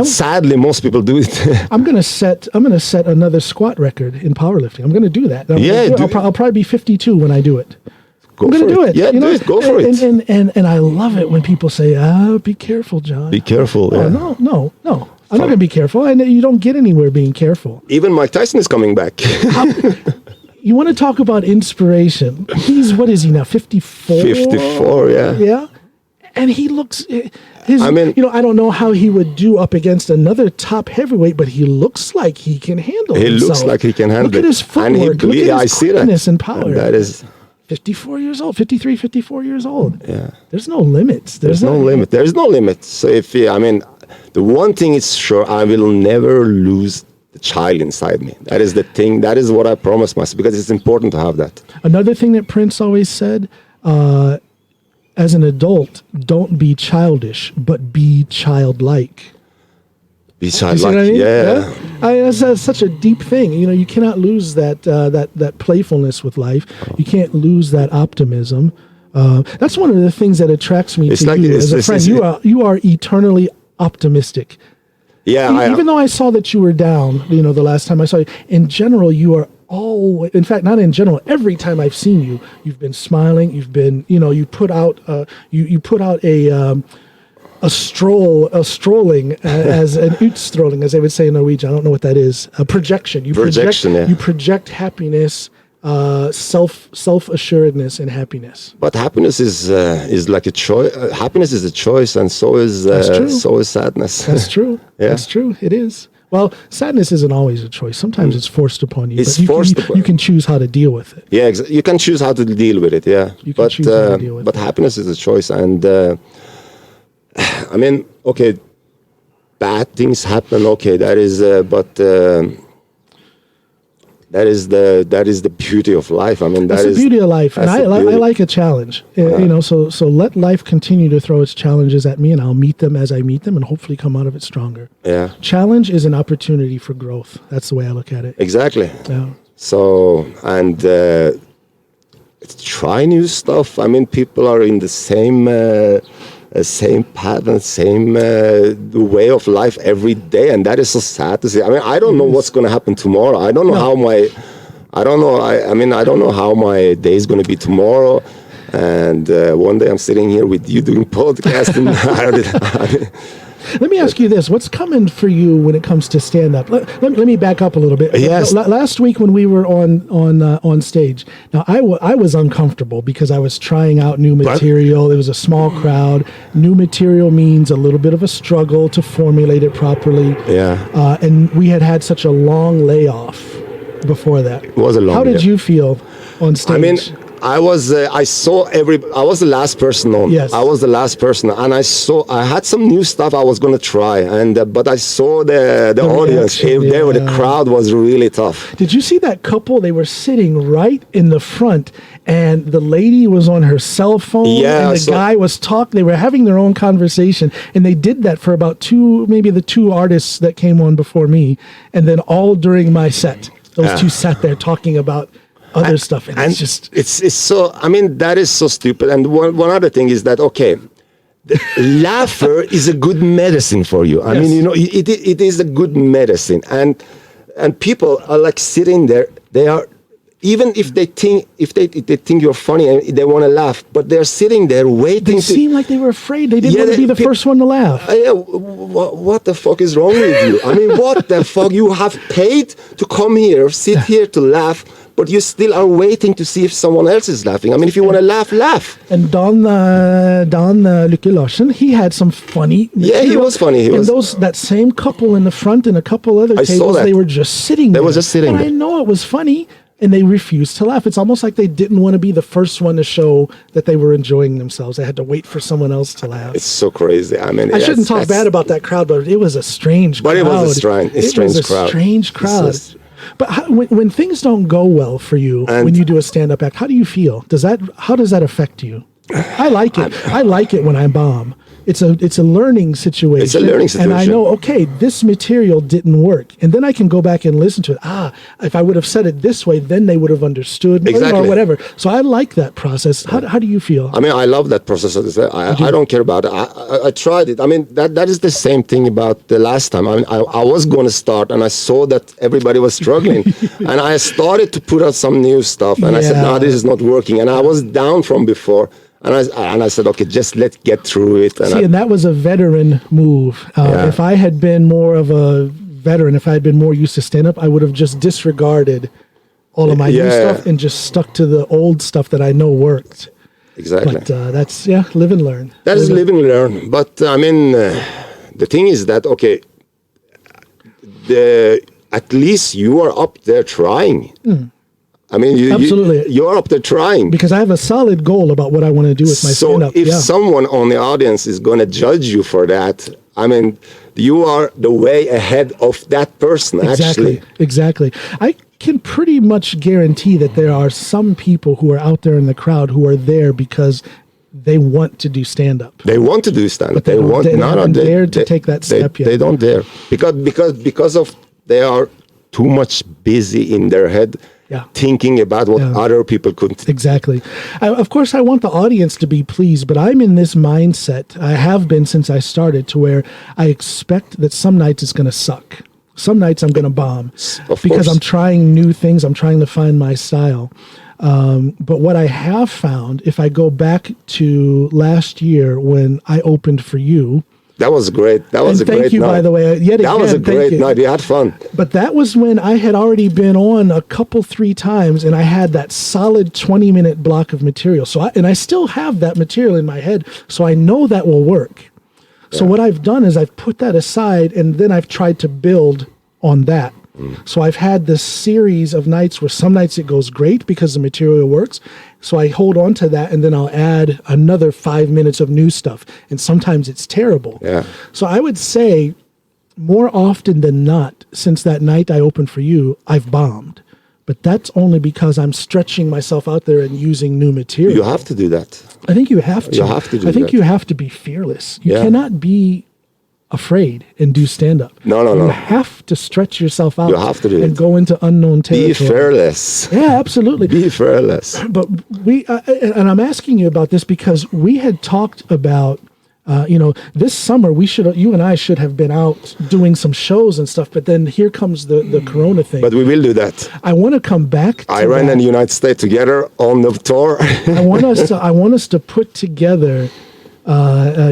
Sadly, most people do it. I'm gonna set another squat record in powerlifting. I'm gonna do that. I'll probably be 52 when I do it. I'm gonna do it. Yeah, do it. Go for it. And I love it when people say, "Be careful, John." Be careful. Oh, yeah. No. I'm not gonna be careful. And you don't get anywhere being careful. Even Mike Tyson is coming back. You want to talk about inspiration? What is he now? 54. 54. Yeah. Yeah. And he looks. I don't know how he would do up against another top heavyweight, but he looks like he can handle it. He looks like he can handle it. Look at his footwork. Look at his quickness and power. And that is 54 years old, 53, 54 years old. Yeah. There's no limits. There's no limit. There's no limit. So the one thing is sure, I will never lose the child inside me. That is the thing. That is what I promised myself, because it's important to have that. Another thing that Prince always said, as an adult, don't be childish, but be childlike. Be childlike, I mean? yeah. That's such a deep thing. You know, you cannot lose that playfulness with life. You can't lose that optimism. That's one of the things that attracts me to you as a friend. You are eternally optimistic. Yeah. Even though I saw that you were down, you know, the last time I saw you, in general, you are always, in fact, not in general, every time I've seen you, you've been smiling. You've been, you know, you put out a strolling as an utstrolling, as they would say in Norwegian. I don't know what that is. A projection. You project happiness, self-assuredness, and happiness. But happiness is like a choice. Happiness is a choice, and so is sadness. That's true. Yeah. That's true. It is. Well, sadness isn't always a choice. Sometimes it's forced upon you. It's but forced you can choose how to deal with it. Yeah, you can choose how to deal with it. Yeah, You can choose how to deal with but it. happiness is a choice, and I mean, okay, bad things happen. Okay, that is, but that is the beauty of life. I mean, That's the beauty of life, and I like a challenge. You know, so let life continue to throw its challenges at me, and I'll meet them as I meet them, and hopefully come out of it stronger. Yeah, Challenge is an opportunity for growth. That's the way I look at it. exactly. Yeah. So, and try new stuff. I mean, people are in the same pattern, same way of life every day, and that is so sad to see. I mean, I don't know what's going to happen tomorrow. I don't know how I don't know how my day is going to be tomorrow. And one day I'm sitting here with you doing podcasting. Let me ask you this: what's coming for you when it comes to stand-up? Let me back up a little bit. Yes. Last week when we were on stage, now I was uncomfortable because I was trying out new material. It was a small crowd. New material means a little bit of a struggle to formulate it properly. Yeah. And we had such a long layoff before that. It was a long. How did you feel on stage? I mean, I was the last person on. Yes. I was the last person, and I had some new stuff I was going to try, but I saw the audience. Reaction, The crowd was really tough. Did you see that couple? They were sitting right in the front, and the lady was on her cell phone, and the guy was talking. They were having their own conversation, and they did that for about the two artists that came on before me, and then all during my set, those two sat there talking about other stuff, and it's so. I mean, that is so stupid. And one other thing is that the laughter is a good medicine for you. I mean, you know, it is a good medicine, and people are like sitting there. They are, even if they think you're funny and they want to laugh, but they're sitting there waiting. They seem like they were afraid. They didn't want to be the first one to laugh. What the fuck is wrong with you? I mean, what the fuck? You have paid to come here, sit here to laugh, but you still are waiting to see if someone else is laughing. I mean, if you want to laugh, laugh. And Don Lykke Larsen, he had some funny material. Yeah, he was funny. That same couple in the front and a couple other tables, they were just sitting there. They were just sitting there. I know it was funny, and they refused to laugh. It's almost like they didn't want to be the first one to show that they were enjoying themselves. They had to wait for someone else to laugh. It's so crazy. I mean, I shouldn't talk bad about that crowd, but it was a strange crowd. But it was a strange crowd. But when things don't go well for you, when you do a stand-up act, how do you feel? How does that affect you? I like it. I like it when I bomb. It's a learning situation. It's a learning situation. And I know, okay, this material didn't work. And then I can go back and listen to it. If I would have said it this way, then they would have understood. Exactly. Or whatever. So I like that process. How do you feel? I mean, I love that process. I don't care about it. I tried it. I mean, that is the same thing about the last time. I mean, I was going to start, and I saw that everybody was struggling. And I started to put out some new stuff. And I said, no, this is not working. And I was down from before. And I said, okay, just let's get through it. And that was a veteran move. If I had been more of a veteran, if I had been more used to stand-up, I would have just disregarded all of my new stuff and just stuck to the old stuff that I know worked. Exactly. But that's, live and learn. That is live and learn. But, I mean, the thing is that, okay, at least you are up there trying. I mean, Absolutely. you're up there trying. Because I have a solid goal about what I want to do with my So stand-up. if someone on the audience is going to judge you for that, I mean, you are the way ahead of that person, actually. Exactly. I can pretty much guarantee that there are some people who are out there in the crowd who are there because they want to do stand-up. They want to do stand-up. They haven't dared to take that step yet. They don't dare. Because of they are too much busy in their head thinking about what other people couldn't. Exactly. Of course, I want the audience to be pleased, but I'm in this mindset. I have been since I started, to where I expect that some nights it's going to suck. Some nights I'm going to bomb because I'm trying new things. I'm trying to find my style. But what I have found, if I go back to last year when I opened for you, that was great. That was a great night. Thank you, by the way. That was a great night. You had fun. But that was when I had already been on a couple, 3 times, and I had that solid 20-minute block of material. So I still have that material in my head, so I know that will work. So what I've done is I've put that aside, and then I've tried to build on that. So I've had this series of nights where some nights it goes great because the material works. So I hold on to that, and then I'll add another 5 minutes of new stuff. And sometimes it's terrible. Yeah. So I would say more often than not, since that night I opened for you, I've bombed. But that's only because I'm stretching myself out there and using new material. You have to do that. I think you have to. You have to do I think that. you have to be fearless. You cannot be afraid and do stand-up. No. You have to stretch yourself out. You have to do and it. go into unknown territory. Be fearless. Yeah, absolutely. Be fearless. But and I'm asking you about this because we had talked about, this summer you and I should have been out doing some shows and stuff. But then here comes the Corona thing. But we will do that. I want to come back to Iran and the United States together on the tour. I want us to put together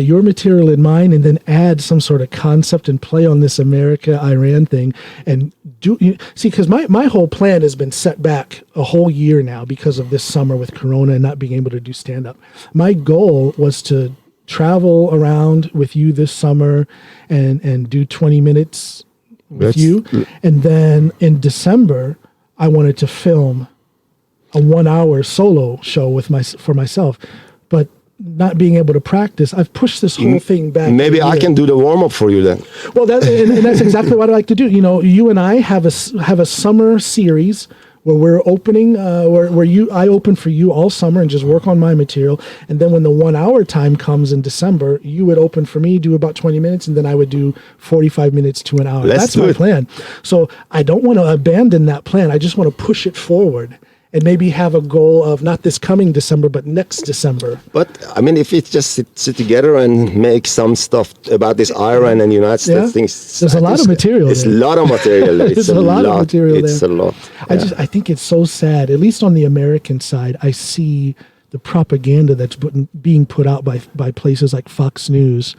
your material in mine, and then add some sort of concept and play on this America-Iran thing. And because my whole plan has been set back a whole year now because of this summer with Corona and not being able to do stand-up. My goal was to travel around with you this summer and do 20 minutes with you. And then in December, I wanted to film a 1-hour solo show for myself. But not being able to practice, I've pushed this whole thing back. Maybe I can do the warm-up for you then. Well, and that's exactly what I like to do. You and I have a summer series where we're opening, I open for you all summer and just work on my material. And then when the 1-hour time comes in December, you would open for me, do about 20 minutes, and then I would do 45 minutes to an hour. That's my plan. So I don't want to abandon that plan. I just want to push it forward. And maybe have a goal of not this coming December, but next December. But I mean, if it just sit together and make some stuff about this Iran and United States things, there's a lot of material. It's a lot of material. There's a lot of material. It's a lot. Yeah. I think it's so sad. At least on the American side, I see the propaganda that's being put out by places like Fox News.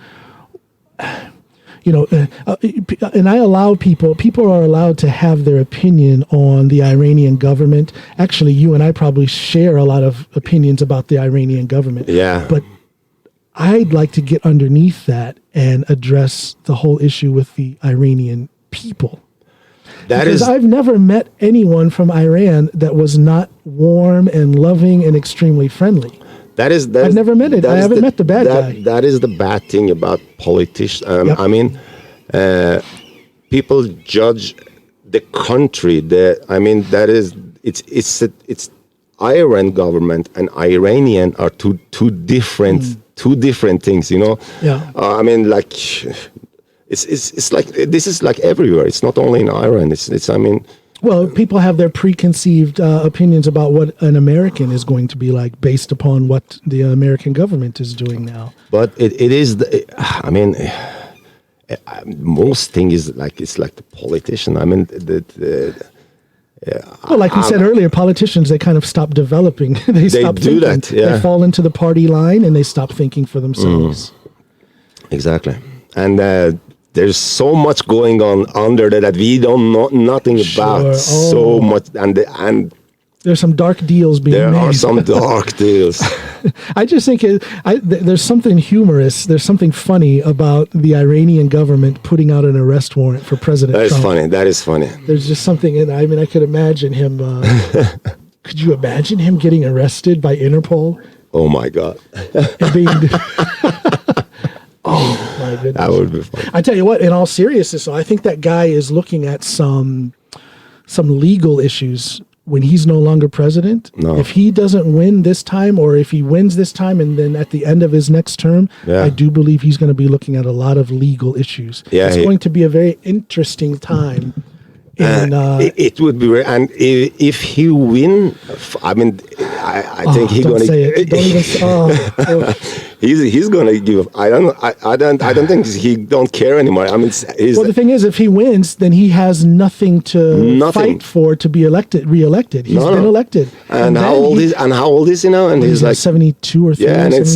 And I allow people are allowed to have their opinion on the Iranian government. Actually, you and I probably share a lot of opinions about the Iranian government. Yeah. But I'd like to get underneath that and address the whole issue with the Iranian people. Because I've never met anyone from Iran that was not warm and loving and extremely friendly. I've never met it. I haven't met the bad guy. That is the bad thing about politicians. I mean, people judge the country. It's Iran government and Iranian are two different things. Yeah. I mean, like it's like this is like everywhere. It's not only in Iran. Well, people have their preconceived opinions about what an American is going to be like based upon what the American government is doing now. But it is, most thing is like, it's like the politician. I mean, well, like we said earlier, politicians, they kind of stop developing. they stop do thinking. that, yeah. They fall into the party line and they stop thinking for themselves. Exactly. And there's so much going on under that we don't know nothing about. So much, and there's some dark deals being made. There are some dark deals. I just think there's something humorous. There's something funny about the Iranian government putting out an arrest warrant for President Trump. That is funny. There's just something, I could imagine him Could you imagine him getting arrested by Interpol Oh my God. and being? Oh my goodness. That would be fun. I tell you what, in all seriousness, I think that guy is looking at some legal issues when he's no longer president. No. If he doesn't win this time, or if he wins this time and then at the end of his next term, Yeah. I do believe he's going to be looking at a lot of legal issues. Yeah, It's going to be a very interesting time. It would be, and if he win, I mean, I think he's don't gonna. say it. Don't even say, oh. He's gonna give. I don't think he don't care anymore. I mean, Well, the thing is, if he wins, then he has nothing to fight for to be re-elected. He's been elected. And how old is he now? And he's like 72 or 3. yeah, and it's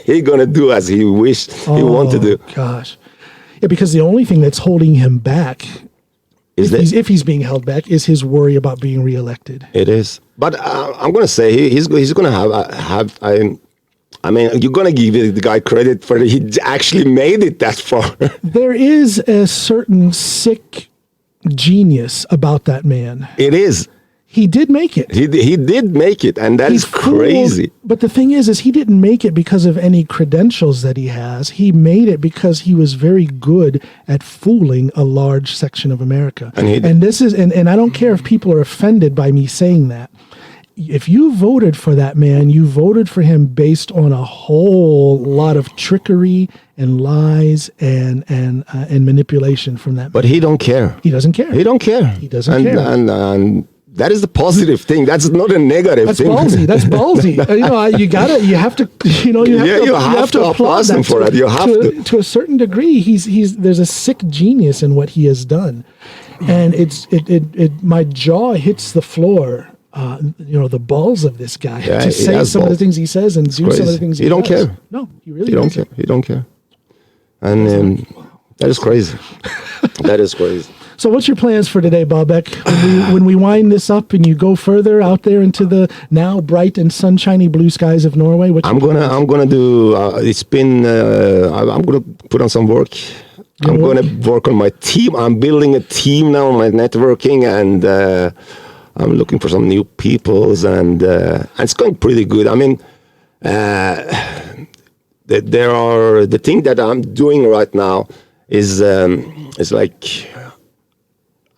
he gonna do as he wished he want to do. Gosh, yeah, because the only thing that's holding him back, if he's being held back, is his worry about being reelected. It is, but I'm gonna say he's gonna have. I mean, you're gonna give the guy credit for he actually made it that far. There is a certain sick genius about that man. It is. He did make it. He did make it, and that is crazy. But the thing is he didn't make it because of any credentials that he has. He made it because he was very good at fooling a large section of America. And this is, and I don't care if people are offended by me saying that. If you voted for that man, you voted for him based on a whole lot of trickery and lies and manipulation from that man. But he don't care. He doesn't care. He don't care. He doesn't care. And that is the positive thing. That's not a negative thing. That's ballsy. You have to applaud him for that. You have to a certain degree. There's a sick genius in what he has done, and my jaw hits the floor. The balls of this guy to say some of the things he says and do some of the things he don't does. care. No, he really doesn't. Care. He don't care. And that is crazy. That is crazy. So what's your plans for today, Babek? When we wind this up and you go further out there into the now bright and sunshiny blue skies of Norway, I'm gonna do. It's been. I'm gonna put on some work. I'm gonna work on my team. I'm building a team now, my networking, and I'm looking for some new peoples, and it's going pretty good. I mean, the thing that I'm doing right now is like.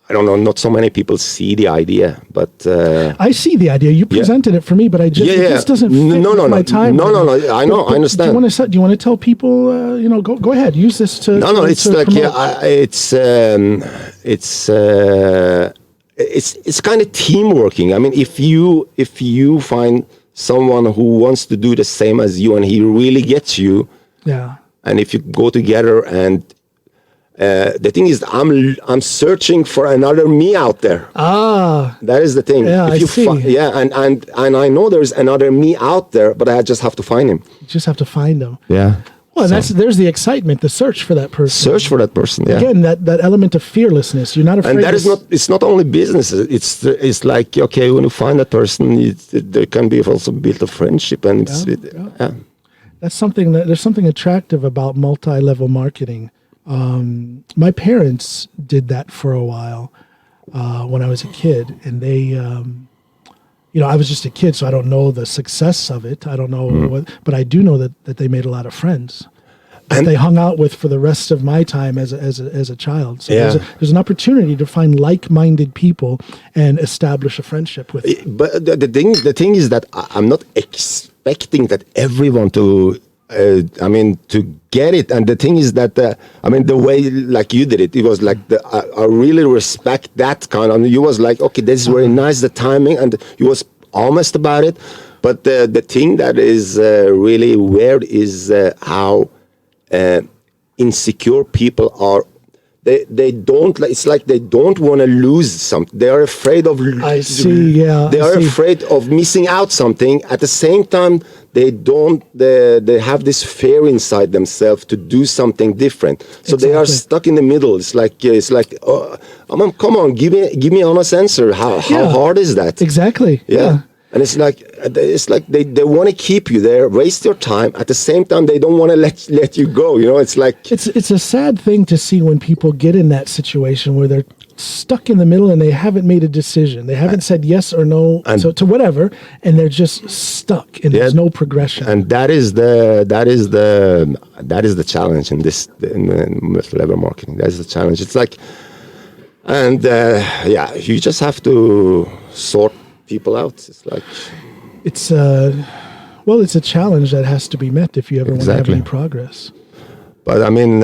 I don't know. Not so many people see the idea, but I see the idea. You presented it for me, but it just doesn't fit with my time. No. I know. I understand. Do you want to tell people? Go ahead. Use this to. No. It's like it's kind of teamworking. I mean, if you find someone who wants to do the same as you and he really gets you, and if you go together and. The thing is, I'm searching for another me out there. That is the thing. Yeah, I see. And I know there's another me out there, but I just have to find him. You just have to find him. Yeah. Well, there's the excitement, the search for that person. Search for that person. Yeah. Again, that element of fearlessness. You're not afraid. And that is not. It's not only business. It's like when you find that person, there can be also built a friendship, and That's something there's something attractive about multi-level marketing. My parents did that for a while when I was a kid, and they, I was just a kid, so I don't know the success of it. I don't know but I do know that they made a lot of friends that they hung out with for the rest of my time as a child. So there's an opportunity to find like-minded people and establish a friendship with them. But the thing is that I'm not expecting that everyone to get it. And the thing is that, the way like you did it, it was like I really respect that kind of, you was like, okay, this is very nice, the timing, and you was honest about it. But the thing that is really weird is how insecure people are. They don't. It's like they don't want to lose something. They are afraid of. I see. Yeah. They are afraid of missing out something. At the same time, they don't. They have this fear inside themselves to do something different. So they are stuck in the middle. It's like. Come on, give me honest answer. How hard is that? Exactly. Yeah. And it's like they want to keep you there, waste your time. At the same time, they don't want to let you go. You know, it's like it's a sad thing to see when people get in that situation where they're stuck in the middle and they haven't made a decision. They haven't said yes or no to whatever, and they're just stuck and there's no progression. And that is the challenge in multi-level marketing. That is the challenge. It's like, and you just have to sort people out. It's like it's a challenge that has to be met if you ever want to have any progress. But I mean,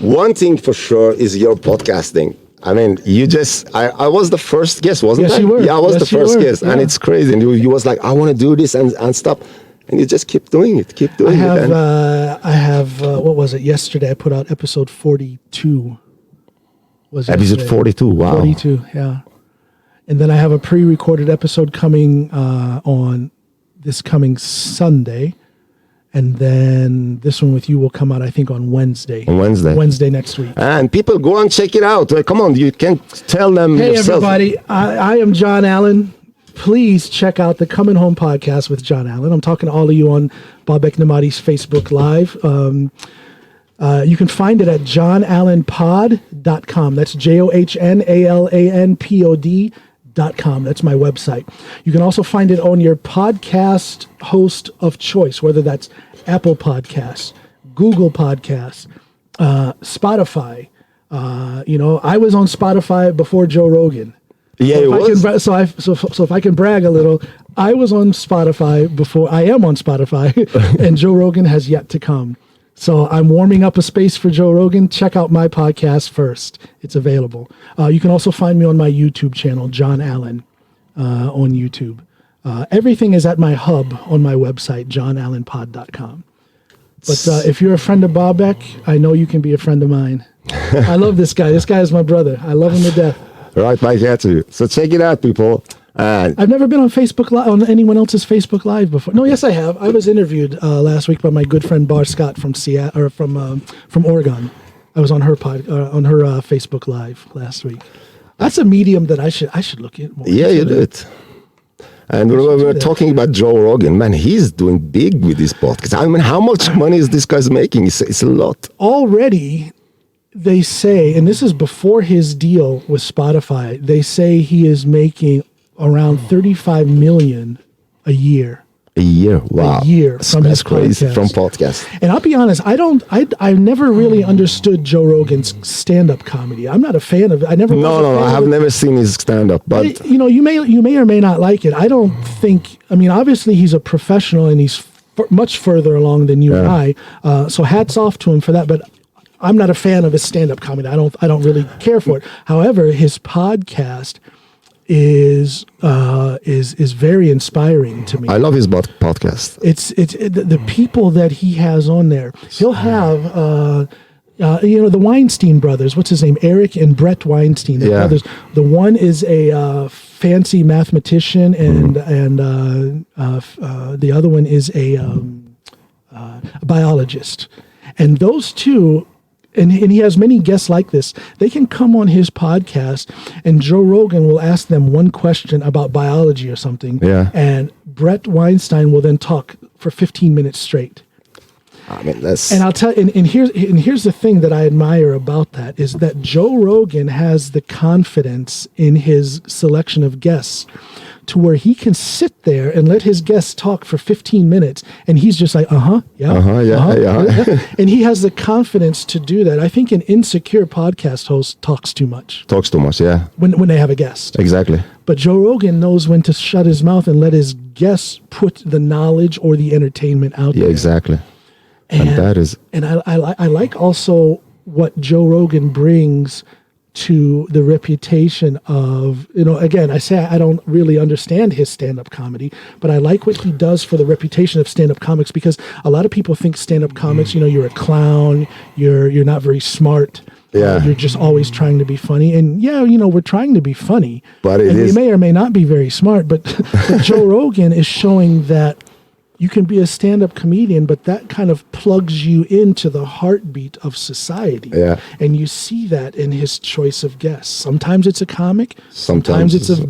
one thing for sure is your podcasting. I mean, I was the first guest, wasn't I? You were. Yeah, I was the first guest, yeah. and it's crazy. And you was like, I want to do this and stuff, and you just keep doing it, I have what was it? Yesterday, I put out episode 42. Episode 42. Wow. 42. Yeah. And then I have a pre-recorded episode coming on this coming Sunday. And then this one with you will come out, I think, on Wednesday. Wednesday next week. And people, go and check it out. Come on, you can tell them yourself. Hey, everybody. I am John Allen. Please check out the Coming Home podcast with John Allen. I'm talking to all of you on Babek Nemati's Facebook Live. You can find it at johnallenpod.com. That's JOHNALANPOD.com. That's my website. You can also find it on your podcast host of choice, whether that's Apple Podcasts, Google Podcasts, Spotify. I was on Spotify before Joe Rogan. Yeah, so if I can brag a little, I was on Spotify before. I am on Spotify, and Joe Rogan has yet to come. So I'm warming up a space for Joe Rogan. Check out my podcast first. It's available. You can also find me on my YouTube channel, John Allen, on YouTube. Everything is at my hub on my website, johnallenpod.com. But if you're a friend of Babek, I know you can be a friend of mine. I love this guy. This guy is my brother. I love him to death. Right, Mike, you. So check it out, people. I've never been on Facebook Live, on anyone else's Facebook Live before. No, yes, I have. I was interviewed last week by my good friend Bar Scott from Seattle, or from Oregon. I was on her Facebook Live last week. That's a medium that I should look at more. Yeah, you do it. And we were talking about Joe Rogan. Man, he's doing big with this podcast. I mean, how much money is this guy's making? It's a lot. Already, they say, and this is before his deal with Spotify, they say he is making around $35 million a year. A year, wow! A year from his crazy podcast. From podcast. And I'll be honest, I never really understood Joe Rogan's stand-up comedy. I'm not a fan of it. I never. No, I have never seen his stand-up, but you may or may not like it. I don't think. I mean, obviously he's a professional and he's much further along than you and I. So hats off to him for that. But I'm not a fan of his stand-up comedy. I don't really care for it. However, his podcast is very inspiring to me. I love his podcast. The people that he has on there. He'll have the Weinstein brothers. What's his name? Eric and Brett Weinstein. The brothers. The one is a fancy mathematician, and the other one is a biologist. And those two. And he has many guests like this. They can come on his podcast, and Joe Rogan will ask them one question about biology or something. Yeah. And Brett Weinstein will then talk for 15 minutes straight. I mean, that's. And I'll tell. And here's the thing that I admire about that is that Joe Rogan has the confidence in his selection of guests, to where he can sit there and let his guests talk for 15 minutes, and he's just like, yeah. And he has the confidence to do that. I think an insecure podcast host talks too much. Yeah. When they have a guest. Exactly. But Joe Rogan knows when to shut his mouth and let his guests put the knowledge or the entertainment out there. Yeah, exactly. And that is. And I like also what Joe Rogan brings to the reputation of, again, I say I don't really understand his stand-up comedy, but I like what he does for the reputation of stand-up comics, because a lot of people think stand-up comics, you're a clown, you're not very smart, you're just always trying to be funny. And we're trying to be funny, but we may or may not be very smart, but Joe Rogan is showing that you can be a stand-up comedian, but that kind of plugs you into the heartbeat of society. Yeah. And you see that in his choice of guests. Sometimes it's a comic. Sometimes it's a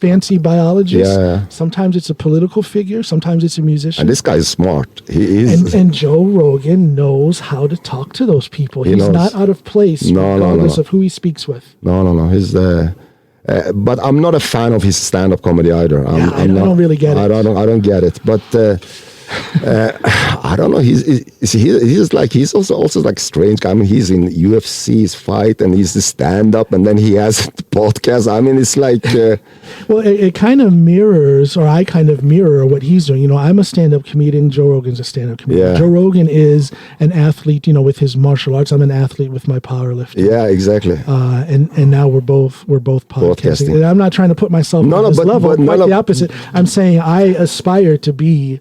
fancy biologist. Yeah. Sometimes it's a political figure. Sometimes it's a musician. And this guy is smart. He is. And Joe Rogan knows how to talk to those people. He's knows. not out of place regardless of who he speaks with. No. He's but I'm not a fan of his stand-up comedy either. I don't really get it. I don't get it. But I don't know. He's also like strange. I mean, he's in UFC's fight, and he's the stand-up, and then he has the podcast. I mean, it's like. Well, it kind of mirrors, or I kind of mirror what he's doing. You know, I'm a stand-up comedian. Joe Rogan's a stand-up comedian. Yeah. Joe Rogan is an athlete, you know, with his martial arts. I'm an athlete with my powerlifting. Yeah, exactly. And now we're both podcasting. And I'm not trying to put myself on this level. Quite the opposite. I'm saying I aspire to be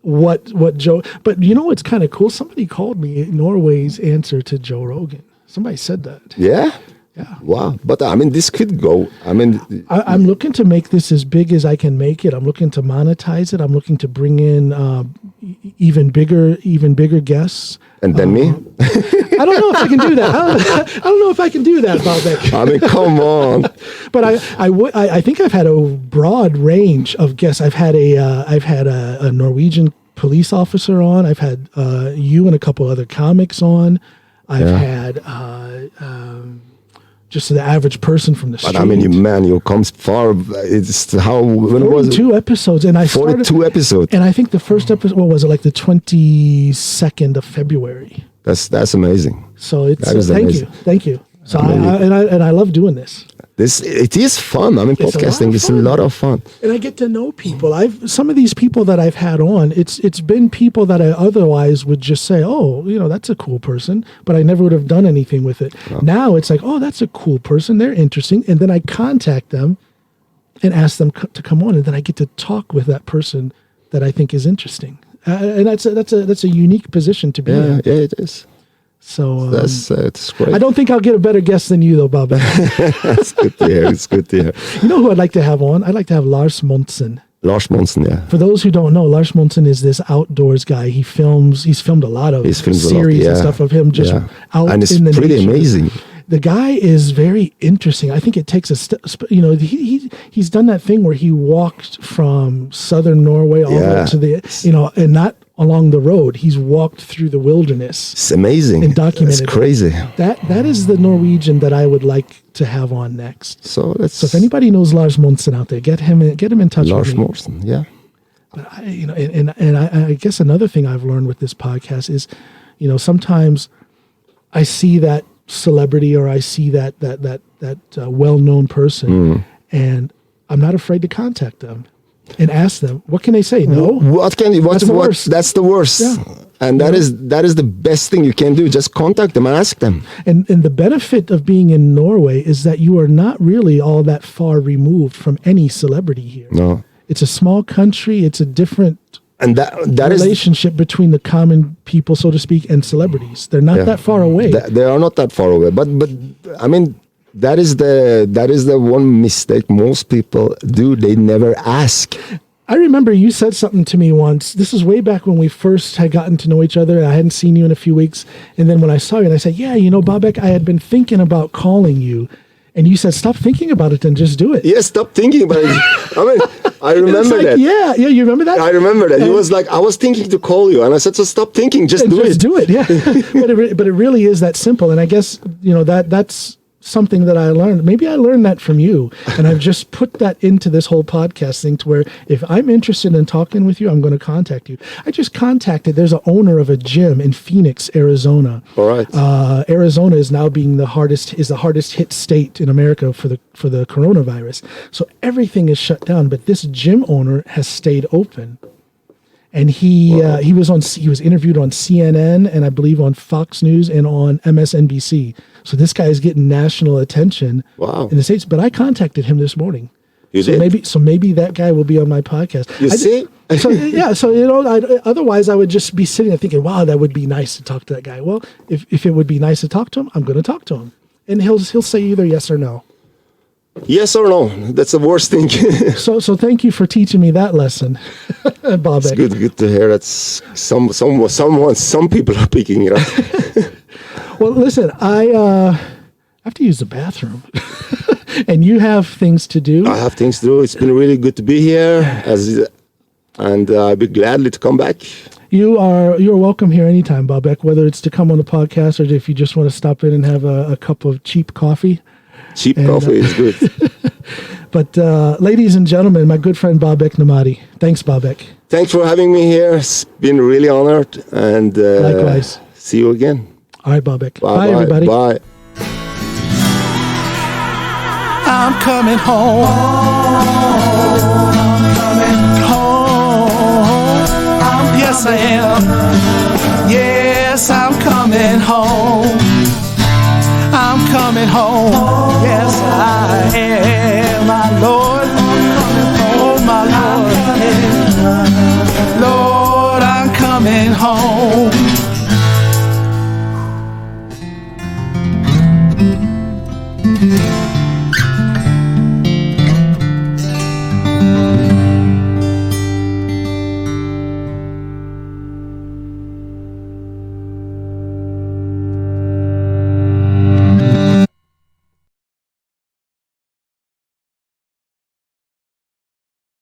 what Joe. But you know what's kind of cool? Somebody called me Norway's answer to Joe Rogan. Somebody said that. Yeah. Yeah. Wow. But I mean, this could go. I mean, I'm looking to make this as big as I can make it. I'm looking to monetize it. I'm looking to bring in even bigger guests. And then me? I don't know if I can do that. I don't know if I can do that, Babek. I mean, come on. But I think I've had a broad range of guests. I've had a Norwegian police officer on. I've had you and a couple other comics on. I've had just the average person from the street. But I mean, you come far. It's how when 42 episodes, and I started 42 episodes. And I think the first episode, what was it, like the 22nd of February? That's amazing. So it's amazing. Thank you. So I love doing this. It is fun. I mean, podcasting is a lot of fun. And I get to know people. Some of these people that I've had on, it's been people that I otherwise would just say, oh, you know, that's a cool person, but I never would have done anything with it. Oh. Now it's like, oh, that's a cool person. They're interesting. And then I contact them and ask them to come on, and then I get to talk with that person that I think is interesting. And that's a unique position to be in. Yeah, it is. So it's great. I don't think I'll get a better guest than you, though, Babek. It's good to hear. It's good to hear. You know who I'd like to have on? I'd like to have Lars Monsen. Lars Monsen, yeah. For those who don't know, Lars Monsen is this outdoors guy. He's filmed a lot of series and stuff of him just out and it's in the pretty nature. Amazing. The guy is very interesting. I think it takes a step. You know, he's done that thing where he walked from southern Norway all the way to the, you know, and not along the road. He's walked through the wilderness. It's amazing. And documented. It's crazy. That is the Norwegian that I would like to have on next. So if anybody knows Lars Monsen out there, get him in touch Lars with me. Lars Monsen, yeah. But I guess another thing I've learned with this podcast is, you know, sometimes I see that celebrity or I see that well-known person, and I'm not afraid to contact them and ask them, what can they say? No. That's the worst. Yeah. And that is the best thing you can do. Just contact them and ask them. And the benefit of being in Norway is that you are not really all that far removed from any celebrity here. No. It's a small country. It's a different that relationship between the common people, so to speak, and celebrities. They're not that far away. They are not that far away. But I mean, that is the one mistake most people do. They never ask. I remember you said something to me once. This is way back when we first had gotten to know each other. I hadn't seen you in a few weeks. And then when I saw you, and I said, yeah, you know, Babek, I had been thinking about calling you. And you said, stop thinking about it and just do it. Yeah, stop thinking about it. I mean, I remember that. Yeah, you remember that? I remember that. It was like, I was thinking to call you. And I said, so stop thinking, just do it. Just do it, yeah. but it really is that simple. And I guess, you know, that's something that I learned. Maybe I learned that from you. And I've just put that into this whole podcast thing to where if I'm interested in talking with you, I'm going to contact you. I just contacted, there's an owner of a gym in Phoenix, Arizona. All right. Arizona is now being the hardest hit state in America for the coronavirus. So everything is shut down, but this gym owner has stayed open. And he was interviewed on CNN and I believe on Fox News and on MSNBC. So this guy is getting national attention in the States. But I contacted him this morning. You did? Maybe that guy will be on my podcast. You see? So you know, otherwise I would just be sitting there thinking, wow, that would be nice to talk to that guy. Well, if it would be nice to talk to him, I'm going to talk to him, and he'll say either yes or no. Yes or no? That's the worst thing. So thank you for teaching me that lesson, Babek. It's good to hear that some people are picking it up. Well, listen, I have to use the bathroom. And you have things to do. I have things to do. It's been really good to be here, and I'd be gladly to come back. You're welcome here anytime, Babek, whether it's to come on the podcast or if you just want to stop in and have a cup of cheap coffee. Cheap coffee is good. But ladies and gentlemen, my good friend Babek Nemati. Thanks, Babek. Thanks for having me here. It's been really honored. And likewise. See you again. All right, Babek. Bye, everybody. Bye. I'm coming home.